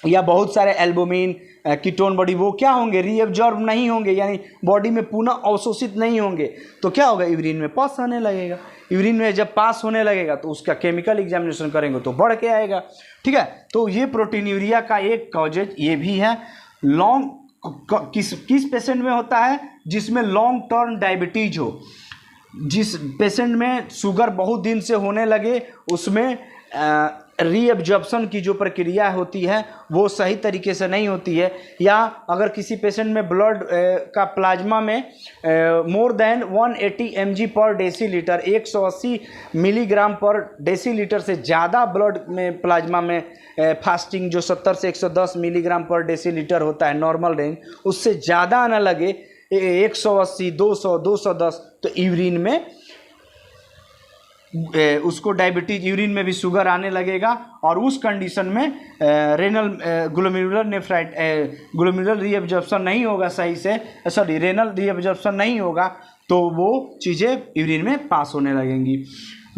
या बहुत सारे एल्बुमिन कीटोन बॉडी, वो क्या होंगे, रीएब्जॉर्ब नहीं होंगे, यानी बॉडी में पुनः अवशोषित नहीं होंगे। तो क्या होगा, यूरिन में पास आने लगेगा। यूरिन में जब पास होने लगेगा तो उसका केमिकल एग्जामिनेशन करेंगे तो बढ़ के आएगा। ठीक है, तो ये प्रोटीनयूरिया का एक कॉजेज ये भी है। लॉन्ग किस पेशेंट में होता है, जिसमें लॉन्ग टर्म डायबिटीज हो, जिस पेशेंट में शुगर बहुत दिन से होने लगे, उसमें रीअब्जॉर्प्शन की जो प्रक्रिया होती है वो सही तरीके से नहीं होती है, या अगर किसी पेशेंट में ब्लड का प्लाज्मा में मोर देन 180 mg पर डेसीलीटर 180 मिलीग्राम पर डेसीलीटर से ज़्यादा ब्लड में प्लाज्मा में फास्टिंग जो 70 से 110 मिलीग्राम पर डेसीलीटर होता है नॉर्मल रेंज, उससे ज़्यादा आने लगे 180, 200, 210, तो यूरिन में उसको डायबिटीज, यूरिन में भी शुगर आने लगेगा और उस कंडीशन में रेनल ग्लोमेरुलर रीअब्जॉर्प्शन नहीं होगा सही से, सॉरी रेनल रीअब्जॉर्प्शन नहीं होगा, तो वो चीज़ें यूरिन में पास होने लगेंगी।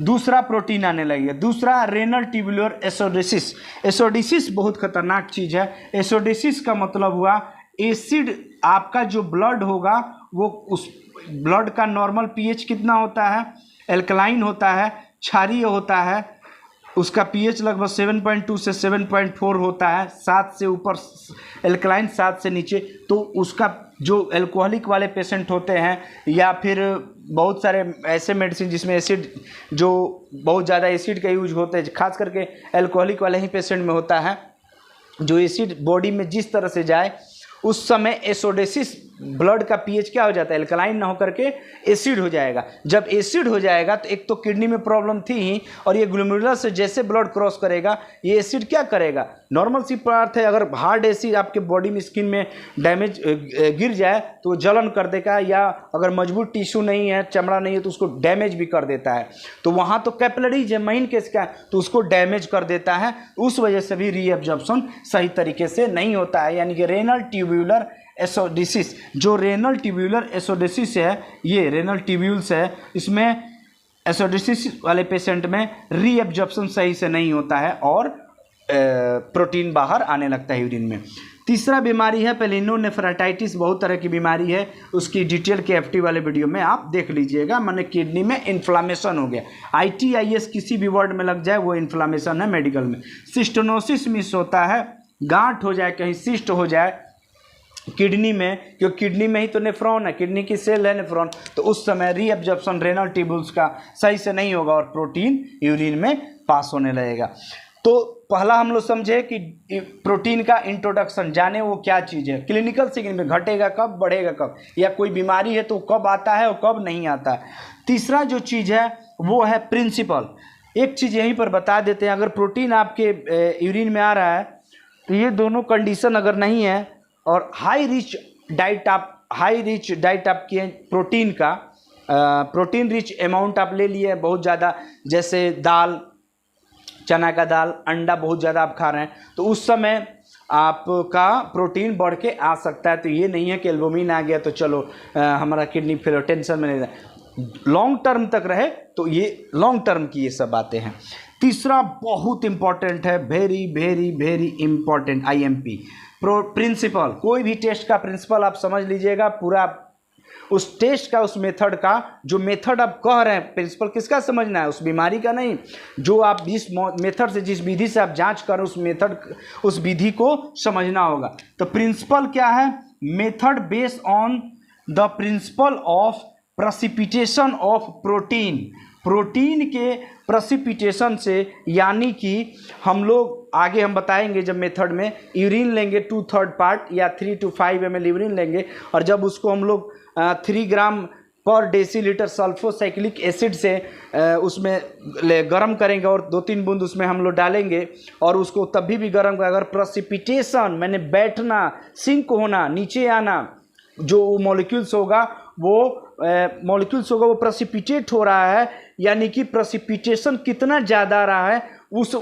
दूसरा प्रोटीन आने लगेगा। दूसरा रेनल ट्यूबुलर एसिडोसिस। एसिडोसिस बहुत खतरनाक चीज़ है। एसिडोसिस का मतलब हुआ एसिड, आपका जो ब्लड होगा वो उस ब्लड का नॉर्मल पीएच कितना होता है, एल्कलाइन होता है, क्षारीय होता है, उसका पीएच लगभग 7.2 से 7.4 होता है, 7 से ऊपर एल्कलाइन, 7 से नीचे, तो उसका जो एल्कोहलिक वाले पेशेंट होते हैं या फिर बहुत सारे ऐसे मेडिसिन जिसमें एसिड, जो बहुत ज़्यादा एसिड का यूज होता है, खास करके एल्कोहलिक वाले ही पेशेंट में होता है, जो एसिड बॉडी में जिस तरह से जाए उस समय एसिडोसिस, ब्लड का पीएच क्या हो जाता है, एल्कलाइन ना होकर के एसिड हो जाएगा। जब एसिड हो जाएगा तो एक तो किडनी में प्रॉब्लम थी ही, और ये ग्लोमेरुलर से जैसे ब्लड क्रॉस करेगा ये एसिड क्या करेगा, नॉर्मल सी बात है, अगर हार्ड एसिड आपके बॉडी में स्किन में डैमेज गिर जाए तो वो जलन कर देगा, या अगर मजबूत टिश्यू नहीं है, चमड़ा नहीं है, तो उसको डैमेज भी कर देता है। तो वहाँ तो कैपिलरीज है मेन केस का, तो उसको डैमेज कर देता है। उस वजह से भी रीअब्जॉर्प्शन सही तरीके से नहीं होता है, यानी कि रेनल ट्यूब्यूलर एसिडोसिस, जो रेनल ट्यूब्यूलर एसिडोसिस है, ये रेनल ट्यूब्यूल्स है, इसमें एसिडोसिस वाले पेशेंट में रीअब्जॉर्प्शन सही से नहीं होता है और प्रोटीन बाहर आने लगता है यूरिन में। तीसरा बीमारी है पेलिनोनेफ्राइटिस, बहुत तरह की बीमारी है, उसकी डिटेल KFT वाले वीडियो में आप देख लीजिएगा। माने किडनी में इन्फ्लामेशन हो गया, ITIS किसी भी वर्ड में लग जाए वो इन्फ्लामेशन है मेडिकल में। सिस्टोनोसिस मिस होता है, गांठ हो जाए, कहीं सिस्ट हो जाए किडनी में, क्योंकि किडनी में ही तो नेफ्रॉन है, किडनी की सेल है नेफ्रॉन, तो उस समय रीअब्जॉर्प्शन रेनल ट्यूब्यूल्स का सही से नहीं होगा और प्रोटीन यूरिन में पास होने लगेगा। तो पहला हम लोग समझे कि प्रोटीन का इंट्रोडक्शन, जाने वो क्या चीज़ है, क्लिनिकल सिग्निफिकेंस में घटेगा कब, बढ़ेगा कब, या कोई बीमारी है तो कब आता है और कब नहीं आता है। तीसरा जो चीज़ है वो है प्रिंसिपल। एक चीज़ यहीं पर बता देते हैं, अगर प्रोटीन आपके यूरिन में आ रहा है तो ये दोनों कंडीशन अगर नहीं है और हाई रिच डाइट आपकी है प्रोटीन का, प्रोटीन रिच अमाउंट आप ले लिए बहुत ज़्यादा, जैसे दाल, चना का दाल, अंडा बहुत ज़्यादा आप खा रहे हैं, तो उस समय आपका प्रोटीन बढ़ के आ सकता है। तो ये नहीं है कि एल्बुमिन आ गया तो चलो हमारा किडनी फेल, टेंशन में नहीं रहे, लॉन्ग टर्म तक रहे, तो ये लॉन्ग टर्म की ये सब बातें हैं। तीसरा बहुत इंपॉर्टेंट है, very very very important, IMP principle. कोई भी टेस्ट का प्रिंसिपल आप समझ लीजिएगा, पूरा उस टेस्ट का, उस मेथड का, जो मेथड आप कह रहे हैं, प्रिंसिपल किसका समझना है, उस बीमारी का नहीं, जो आप जिस मेथड से, जिस विधि से आप जांच कर उस मेथड, उस विधि को समझना होगा। तो प्रिंसिपल क्या है, method based on the principle of precipitation of protein, protein के प्रेसिपिटेशन से, यानी कि हम लोग आगे हम बताएंगे जब मेथड में, यूरिन लेंगे 2/3 पार्ट या 3 to 5 ml यूरिन लेंगे, और जब उसको हम लोग 3 ग्राम पर डेसीलीटर सल्फोसाइक्लिक एसिड से उसमें गर्म करेंगे और 2-3 बूंद उसमें हम लोग डालेंगे, और उसको तभी भी गर्म करेंगे। अगर प्रेसिपिटेशन मैंने बैठना, सिंक होना, नीचे आना, जो मॉलिक्यूल्स होगा वो प्रेसिपिटेट हो रहा है, यानी कि प्रेसिपिटेशन कितना ज़्यादा आ रहा है उसका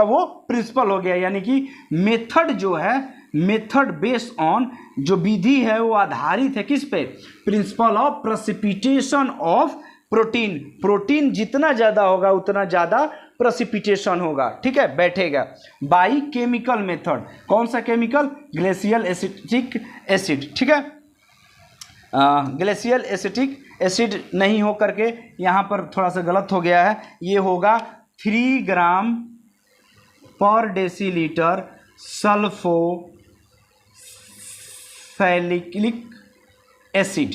वो प्रिंसिपल हो गया। यानी कि मेथड जो है, मेथड बेस्ड ऑन, जो विधि है वो आधारित है किस पे, principle of precipitation of protein, protein जितना ज़्यादा होगा उतना ज़्यादा प्रेसिपिटेशन होगा, ठीक है, बैठेगा। बाई केमिकल मेथड, कौन सा केमिकल? ग्लेशियल एसिटिक एसिड, ठीक है। ग्लेशियल एसिटिक एसिड नहीं हो करके यहाँ पर थोड़ा सा गलत हो गया है, ये होगा 3 ग्राम पर डेसीलीटर सल्फोसैलिसिलिक एसिड,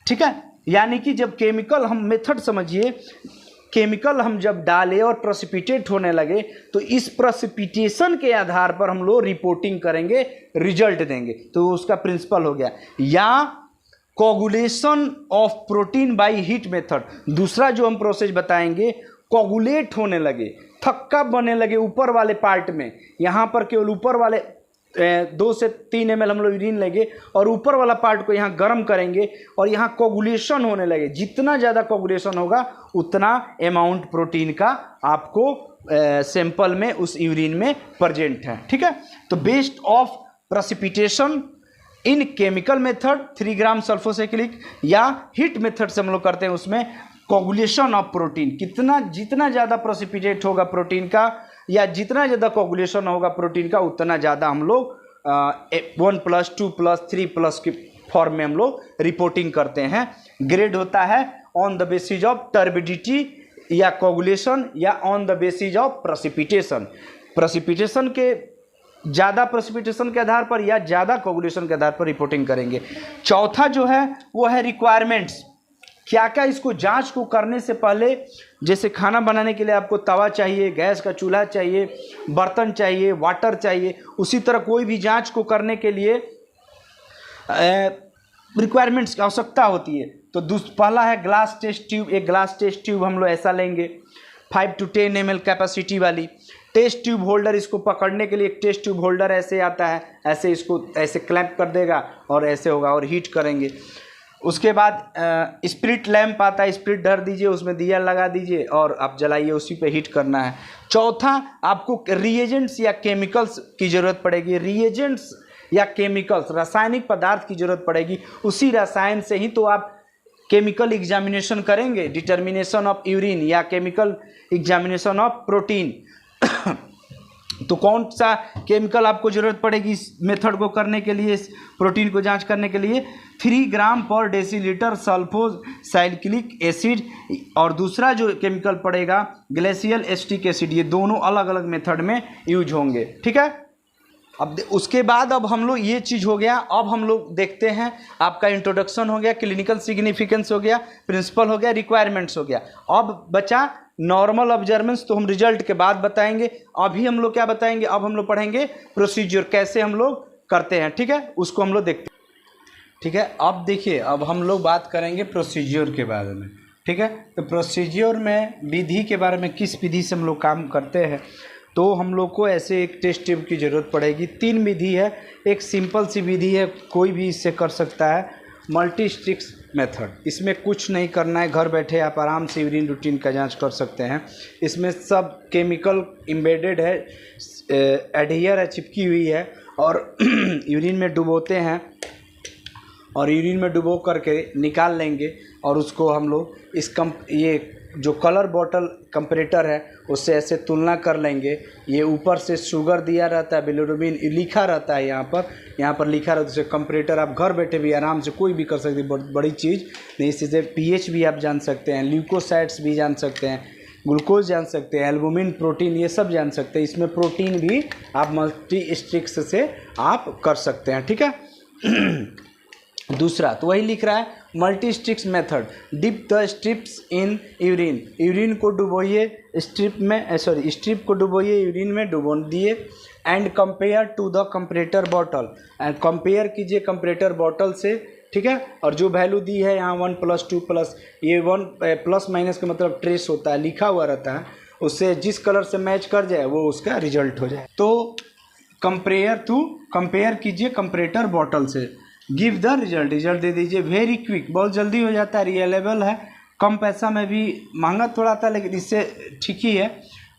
ठीक है। यानी कि जब केमिकल हम मेथड समझिए, केमिकल हम जब डालें और प्रेसिपिटेट होने लगे तो इस प्रेसिपिटेशन के आधार पर हम लोग रिपोर्टिंग करेंगे, रिजल्ट देंगे, तो उसका प्रिंसिपल हो गया। या coagulation of protein by heat method, दूसरा जो हम प्रोसेस बताएंगे, कोगुलेट होने लगे, थक्का बनने लगे ऊपर वाले पार्ट में, यहाँ पर केवल ऊपर वाले 2 से 3 ml हम लोग यूरिन लेंगे और ऊपर वाला पार्ट को यहाँ गर्म करेंगे और यहाँ कोगुलेशन होने लगे। जितना ज़्यादा कोगुलेशन होगा उतना अमाउंट प्रोटीन का आपको सैंपल में उस यूरिन में प्रेजेंट है, ठीक है। तो based of precipitation in chemical method 3 ग्राम सल्फोसैलिसिलिक या हीट मेथड से हम लोग करते हैं, उसमें कोगुलेशन ऑफ प्रोटीन, कितना जितना ज़्यादा प्रेसिपिटेट होगा प्रोटीन का या जितना ज़्यादा कोगुलेशन होगा प्रोटीन का उतना ज़्यादा हम लोग 1+, 2+, 3+ के फॉर्म में हम लोग रिपोर्टिंग करते हैं। ग्रेड होता है on the basis of turbidity या कोगुलेशन या on the basis of precipitation, precipitation के ज़्यादा प्रेसिपिटेशन के आधार पर या ज़्यादा कोगुलेशन के आधार पर रिपोर्टिंग करेंगे। चौथा जो है वो है रिक्वायरमेंट्स, क्या क्या इसको जांच को करने से पहले, जैसे खाना बनाने के लिए आपको तवा चाहिए, गैस का चूल्हा चाहिए, बर्तन चाहिए, वाटर चाहिए, उसी तरह कोई भी जांच को करने के लिए रिक्वायरमेंट्स की आवश्यकता होती है। तो पहला है ग्लास टेस्ट ट्यूब, एक ग्लास टेस्ट ट्यूब हम लोग ऐसा लेंगे 5 to 10 ml कैपेसिटी वाली। टेस्ट ट्यूब होल्डर, इसको पकड़ने के लिए एक टेस्ट ट्यूब होल्डर ऐसे आता है, ऐसे इसको ऐसे क्लैंप कर देगा और ऐसे होगा और हीट करेंगे। उसके बाद स्प्रिट लैंप आता है, स्प्रिट धर दीजिए, उसमें दिया लगा दीजिए और आप जलाइए, उसी पे हीट करना है। चौथा, आपको रिएजेंट्स या केमिकल्स की ज़रूरत पड़ेगी, रिएजेंट्स या केमिकल्स, रासायनिक पदार्थ की ज़रूरत पड़ेगी। उसी रसायन से ही तो आप केमिकल एग्जामिनेशन करेंगे, डिटर्मिनेशन ऑफ यूरिन या केमिकल एग्जामिनेशन ऑफ प्रोटीन। तो कौन सा केमिकल आपको ज़रूरत पड़ेगी इस मेथड को करने के लिए, इस प्रोटीन को जांच करने के लिए? 3 ग्राम पर डेसीलीटर सल्फोसैलिसिलिक एसिड, और दूसरा जो केमिकल पड़ेगा ग्लेशियल एसिटिक एसिड। ये दोनों अलग अलग मेथड में यूज होंगे, ठीक है। अब उसके बाद अब हम लोग, ये चीज़ हो गया, अब हम लोग देखते हैं, आपका इंट्रोडक्शन हो गया, क्लिनिकल सिग्निफिकेंस हो गया, प्रिंसिपल हो गया, रिक्वायरमेंट्स हो गया। अब बचा नॉर्मल ऑब्जर्वेंस, तो हम रिजल्ट के बाद बताएंगे। अभी हम लोग क्या बताएंगे, अब हम लोग पढ़ेंगे प्रोसीजर, कैसे हम लोग करते हैं, ठीक है, उसको हम लोग देखते हैं, ठीक है। अब देखिए, अब हम लोग बात करेंगे प्रोसीजर के बारे में, ठीक है। तो प्रोसीजर में विधि के बारे में, किस विधि से हम लोग काम करते हैं, तो हम लोग को ऐसे एक टेस्ट ट्यूब की ज़रूरत पड़ेगी। 3 विधि है, एक सिंपल सी विधि है, कोई भी इससे कर सकता है, मल्टी स्टिक्स मेथड। इसमें कुछ नहीं करना है, घर बैठे आप आराम से यूरिन रूटीन का जांच कर सकते हैं। इसमें सब केमिकल एम्बेडेड है, एडहियर है, चिपकी हुई है, और यूरिन में डुबोते हैं और यूरिन में डुबो करके निकाल लेंगे और उसको हम लोग ये जो कलर बॉटल कंपैरेटर है उससे ऐसे तुलना कर लेंगे। ये ऊपर से शुगर दिया रहता है, बिलिरुबिन लिखा रहता है, यहाँ पर लिखा रहता है। कंपैरेटर आप घर बैठे भी आराम से कोई भी कर सकते हैं, बहुत बड़ी चीज़ नहीं। इससे पीएच भी आप जान सकते हैं, ल्यूकोसाइड्स भी जान सकते हैं, ग्लूकोज जान सकते हैं, एल्बुमिन, प्रोटीन, ये सब जान सकते हैं। इसमें प्रोटीन भी आप मल्टी स्टिक्स से आप कर सकते हैं, ठीक है। दूसरा तो वही लिख रहा है, multi sticks method, dip the strips in urine, urine को डुबोइए स्ट्रिप में, स्ट्रिप को डुबोइए यूरिन में, डुबो दिए, and compare to the comparator bottle, and compare कीजिए कंपैरेटर बॉटल से, ठीक है। और जो वैल्यू दी है यहाँ 1+, 2+, ये 1 प्लस माइनस का मतलब ट्रेस होता है, लिखा हुआ रहता है, उससे जिस कलर से मैच कर जाए वो उसका रिजल्ट हो जाए। तो कंपेयर कीजिए कंपैरेटर बॉटल से, गिव द रिजल्ट दे दीजिए, वेरी क्विक, बहुत जल्दी हो जाता है, रिलायबल है, कम पैसा में भी, महंगा थोड़ा था लेकिन इससे ठीक ही है।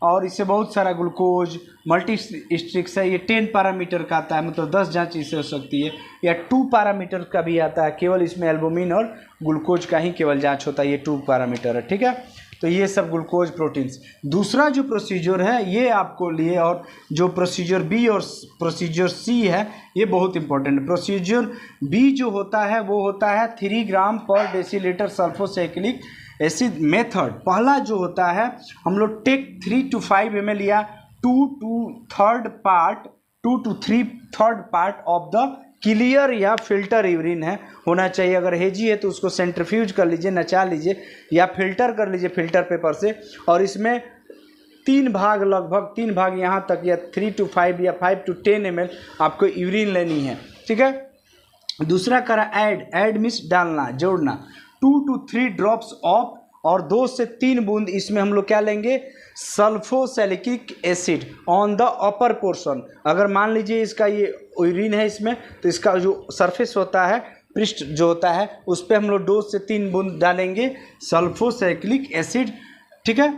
और इससे बहुत सारा ग्लूकोज मल्टी स्ट्रिक्स है, ये 10 पैरामीटर का आता है, मतलब 10 जांच इससे हो सकती है, या 2 पैरामीटर का भी आता है, केवल इसमें एल्बुमिन और ग्लूकोज का ही केवल जांच होता है, ये 2 पैरामीटर है, ठीक है। तो ये सब ग्लूकोज प्रोटीन्स। दूसरा जो प्रोसीजर है ये आपको लिए, और जो प्रोसीजर बी और प्रोसीजर सी है ये बहुत इंपॉर्टेंट है। प्रोसीजर बी जो होता है वो होता है 3 ग्राम पर डेसीलीटर सल्फोसाइक्लिक एसिड मेथड। पहला जो होता है हम लोग टेक 3 to 5 ml या 2 to 3 third part of the clear या फिल्टर यूरिन है होना चाहिए। अगर हेजी है तो उसको सेंट्रीफ्यूज कर लीजिए, नचा लीजिए या फिल्टर कर लीजिए फिल्टर पेपर से, और इसमें 3 भाग, लगभग 3 भाग यहाँ तक, या 3 to 5 या 5 to 10 ml आपको यूरिन लेनी है, ठीक है। दूसरा करा ऐड मीन्स डालना, जोड़ना, 2 to 3 ड्रॉप्स ऑफ, और 2 से 3 बूंद इसमें हम लोग क्या लेंगे, sulphosalicylic acid on the upper portion. अगर मान लीजिए इसका ये यूरिन है इसमें, तो इसका जो सरफेस होता है, पृष्ठ जो होता है, उस पर हम लोग 2 से 3 बूंद डालेंगे सल्फोसैलिक एसिड, ठीक है,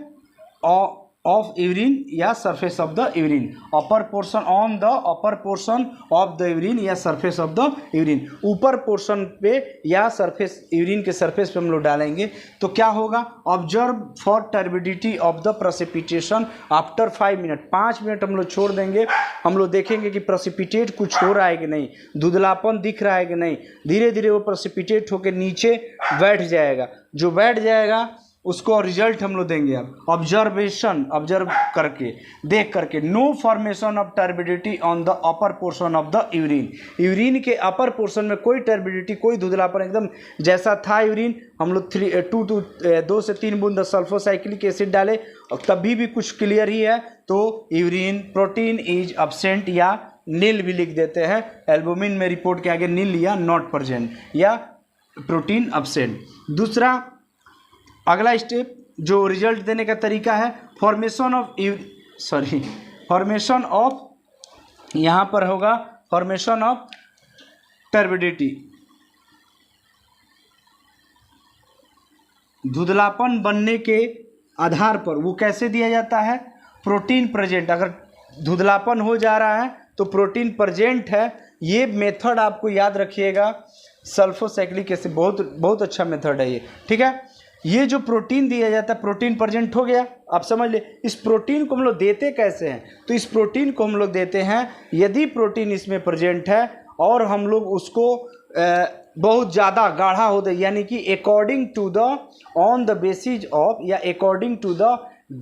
ऑफ यूरिन या surface of the urine, upper portion on the upper portion of the urine या सरफेस ऑफ द यूरिन, ऊपर पोर्शन पे या सरफेस, यूरिन के सरफेस पे हम लोग डालेंगे। तो क्या होगा, observe for turbidity of the precipitation after 5 minute, 5 minute हम लोग छोड़ देंगे, हम लोग देखेंगे कि प्रेसिपिटेट कुछ हो रहा है कि नहीं, धुंधलापन दिख रहा है कि नहीं, धीरे धीरे वो प्रेसिपिटेट होकर नीचे बैठ जाएगा, जो बैठ जाएगा उसको रिजल्ट हम लोग देंगे। अब ऑब्जर्व करके, देख करके, no formation of turbidity on the upper portion of the urine, urine के अपर पोर्शन में कोई टर्बिडिटी, कोई धुंधलापन, एकदम जैसा था यूरिन, हम लोग 2 से 3 बूंद सल्फोसाइक्लिक एसिड डाले, और तभी भी कुछ क्लियर ही है, तो यूरिन प्रोटीन इज अब्सेंट या नील भी लिख देते हैं, एल्बुमिन में रिपोर्ट के आगे नील या नॉट प्रेजेंट या प्रोटीन अब्सेंट। दूसरा अगला स्टेप जो रिजल्ट देने का तरीका है, फॉर्मेशन ऑफ यहाँ पर होगा फॉर्मेशन ऑफ टर्बिडिटी, धुंधलापन बनने के आधार पर वो कैसे दिया जाता है, प्रोटीन प्रेजेंट, अगर धुंधलापन हो जा रहा है तो प्रोटीन प्रेजेंट है। ये मेथड आपको याद रखिएगा, सल्फोसैक्लिक एसिड बहुत अच्छा मेथड है ये, ठीक है। ये जो प्रोटीन दिया जाता है, प्रोटीन प्रेजेंट हो गया, आप समझ ले। इस प्रोटीन को हम लोग देते कैसे हैं, तो इस प्रोटीन को हम लोग देते हैं यदि प्रोटीन इसमें प्रेजेंट है और हम लोग उसको बहुत ज़्यादा गाढ़ा हो दे, यानी कि according to the on the basis of या according to the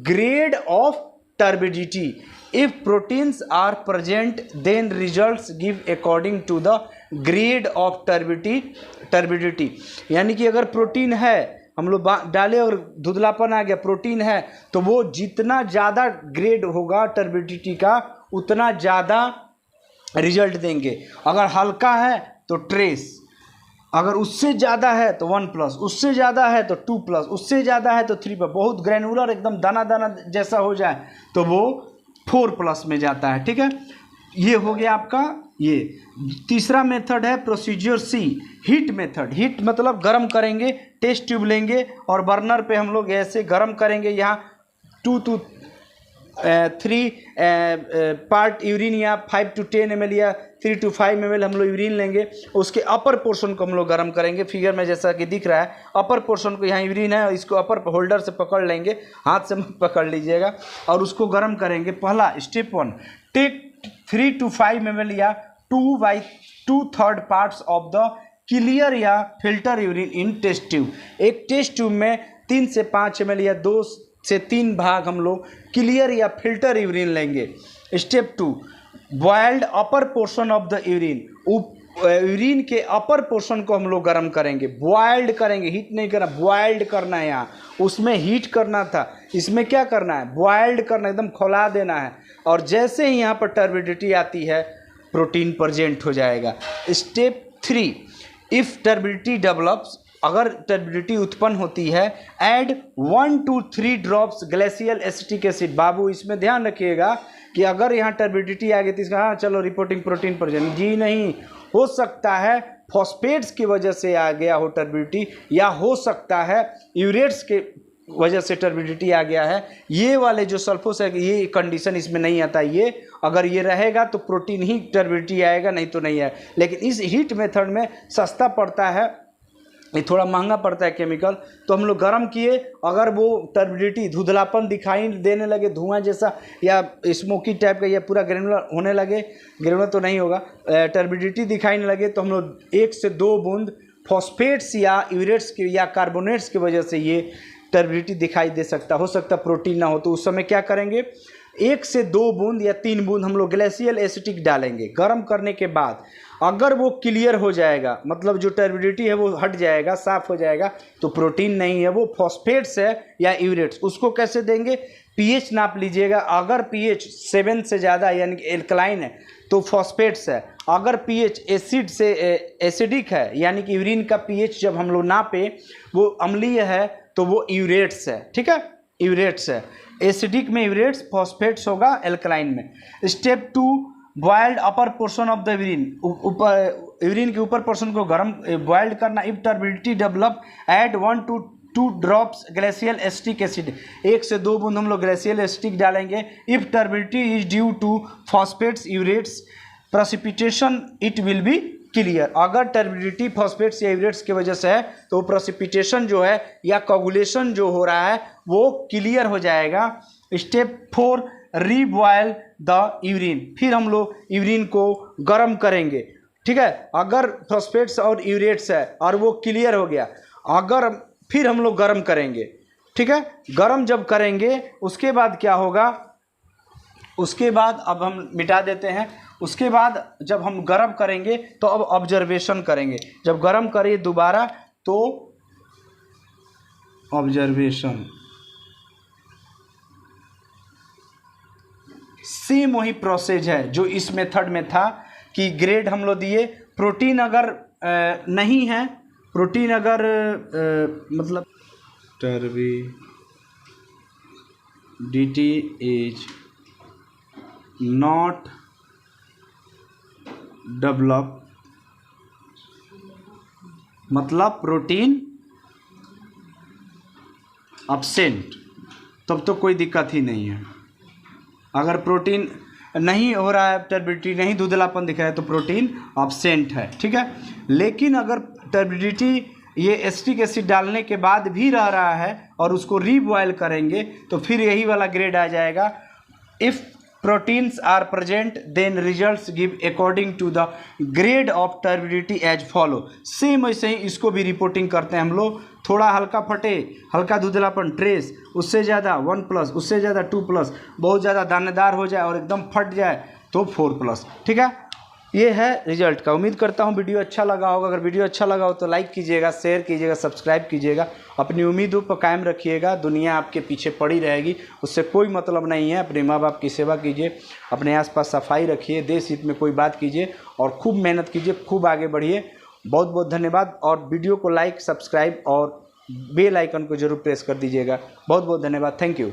grade of turbidity. If proteins are present then results give according to the grade of turbidity, यानी कि अगर प्रोटीन है हम लोग डाले और धुंधलापन आ गया, प्रोटीन है, तो वो जितना ज़्यादा ग्रेड होगा टर्बिडिटी का उतना ज़्यादा रिजल्ट देंगे। अगर हल्का है तो ट्रेस, अगर उससे ज़्यादा है तो 1+, उससे ज़्यादा है तो 2+, उससे ज़्यादा है तो 3+, बहुत ग्रैनुलर एकदम दाना दाना जैसा हो जाए तो वो 4+ में जाता है, ठीक है। ये हो गया आपका ये। तीसरा मेथड है प्रोसीजर सी, हीट मेथड। हीट मतलब गर्म करेंगे, टेस्ट ट्यूब लेंगे और बर्नर पे हम लोग ऐसे गर्म करेंगे, यहाँ 2 to 3 पार्ट यूरिन या 5 to 10 ml या 3 to 5 ml हम लोग यूरिन लेंगे, उसके अपर पोर्शन को हम लोग गर्म करेंगे। फिगर में जैसा कि दिख रहा है, अपर पोर्शन को, यहाँ यूरिन है, इसको अपर होल्डर से पकड़ लेंगे, हाथ से पकड़ लीजिएगा और उसको गर्म करेंगे। पहला स्टेप 1, टेक 3 to 5 ml या 2/2 पार्ट्स ऑफ द क्लियर या फिल्टर यूरिन इन टेस्ट ट्यूब। एक टेस्ट ट्यूब में 3 से 5 ml या 2 से 3 भाग हम लोग क्लियर या फिल्टर यूरिन लेंगे। Step 2, boiled upper portion of the urine. Urine के अपर पोर्शन को हम लोग गर्म करेंगे, बॉयल्ड करेंगे, हीट नहीं करना, बॉयल्ड करना है। यहाँ उसमें हीट करना था, इसमें क्या करना है, बॉयल्ड करना, एकदम खौला देना है। और जैसे ही यहाँ पर टर्बिडिटी आती है प्रोटीन प्रेजेंट हो जाएगा। स्टेप 3, इफ़ टर्बिडिटी डेवलप्स, अगर टर्बिडिटी उत्पन्न होती है, add 1 to 3 drops glacial acetic acid. बाबू इसमें ध्यान रखिएगा कि अगर यहाँ टर्बिडिटी आ गई तो इसका हाँ चलो रिपोर्टिंग प्रोटीन प्रेजेंट, जी नहीं, हो सकता है फॉस्फेट्स की वजह से आ गया हो टर्बिडिटी, या हो सकता है यूरेट्स के वजह से टर्बिडिटी आ गया है। ये वाले जो सल्फोसैक, ये कंडीशन इसमें नहीं आता। ये अगर ये रहेगा तो प्रोटीन ही टर्बिडिटी आएगा, नहीं तो नहीं है। लेकिन इस हीट मेथड में सस्ता पड़ता है, ये थोड़ा महंगा पड़ता है केमिकल। तो हम लोग गर्म किए, अगर वो टर्बिडिटी धुंधलापन दिखाई देने लगे, धुआं जैसा या स्मोकी टाइप का, या पूरा ग्रेनुलर होने लगे, ग्रेनुलर तो नहीं होगा, टर्बिडिटी दिखाई लगे, तो हम लोग 1 से 2 बूंद फॉस्फेट्स या यूरेट्स के या कार्बोनेट्स की वजह से ये टर्बिडिटी दिखाई दे सकता, हो सकता प्रोटीन ना हो। तो उस समय क्या करेंगे, 1 से 2 बूंद या 3 बूंद हम लोग ग्लेशियल एसिटिक डालेंगे। गर्म करने के बाद अगर वो क्लियर हो जाएगा, मतलब जो टर्बिडिटी है वो हट जाएगा, साफ हो जाएगा, तो प्रोटीन नहीं है, वो फॉस्फेट्स है या यूरेट्स। उसको कैसे देंगे, पीएच नाप लीजिएगा। अगर पीएच 7 से ज़्यादा यानी कि एल्कलाइन है तो फॉस्फेट्स है। अगर पीएच एसिड से एसिडिक है यानी कि यूरिन का पीएच जब हम लोग नापे वो अम्लीय है तो वो यूरेट्स है। ठीक है, यूरेट्स है। एसिडिक में यूरेट्स, फॉस्फेट्स होगा एल्कलाइन में। Step 2, boiled upper portion of the urine, ऊपर यूरिन के ऊपर पोर्शन को गर्म बॉइल्ड करना। If turbidity develop add 1 to 2 drops glacial acetic acid, 1 से 2 बूंद हम लोग ग्लेशियल एसिटिक डालेंगे। If turbidity is due to phosphates urates precipitation it will be clear. अगर टर्बिडिटी फॉस्फेट्स या यूरेट्स की वजह से है तो प्रेसिपिटेशन जो है या कोगुलेशन जो हो रहा है वो क्लियर हो जाएगा। स्टेप 4, रीबॉयल द यूरिन, फिर हम लोग यूरिन को गर्म करेंगे। ठीक है, अगर फॉस्फेट्स और यूरेट्स है और वो क्लियर हो गया, अगर फिर हम लोग गर्म करेंगे। ठीक है, गर्म जब करेंगे उसके बाद क्या होगा, उसके बाद अब हम मिटा देते हैं। उसके बाद जब हम गर्म करेंगे तो अब ऑब्जर्वेशन करेंगे। जब गर्म करें दोबारा तो ऑब्जर्वेशन, सेम वही प्रोसेस है जो इस मेथड में था कि ग्रेड हम लोग दिए। प्रोटीन अगर नहीं है, प्रोटीन अगर मतलब टर्बिडिटी इज नॉट डेवलप, मतलब प्रोटीन अब्सेंट, तब तो कोई दिक्कत ही नहीं है। अगर प्रोटीन नहीं हो रहा है, टर्बिडिटी नहीं, धुंधलापन दिख रहा है, तो प्रोटीन अब्सेंट है। ठीक है, लेकिन अगर टर्बिडिटी ये एसिटिक एसिड डालने के बाद भी रह रहा है और उसको रीबॉयल करेंगे तो फिर यही वाला ग्रेड आ जाएगा। If proteins are present then results give according to the grade of turbidity as follow. Same वैसे ही इसको भी रिपोर्टिंग करते हैं हम लोग। थोड़ा हल्का फटे, हल्का धुंधलापन ट्रेस, उससे ज़्यादा 1+, उससे ज़्यादा 2+, बहुत ज़्यादा दानेदार हो जाए और एकदम फट जाए तो 4+। ठीक है, ये है रिजल्ट का। उम्मीद करता हूँ वीडियो अच्छा लगा होगा। अगर वीडियो अच्छा लगा हो तो लाइक कीजिएगा, शेयर कीजिएगा, सब्सक्राइब कीजिएगा। अपनी उम्मीदों पर कायम रखिएगा। दुनिया आपके पीछे पड़ी रहेगी, उससे कोई मतलब नहीं है। अपने माँ बाप की सेवा कीजिए, अपने आसपास सफाई रखिए, देश हित में कोई बात कीजिए और खूब मेहनत कीजिए, खूब आगे बढ़िए। बहुत बहुत धन्यवाद। और वीडियो को लाइक, सब्सक्राइब और बेल आइकन को जरूर प्रेस कर दीजिएगा। बहुत बहुत धन्यवाद। Thank you.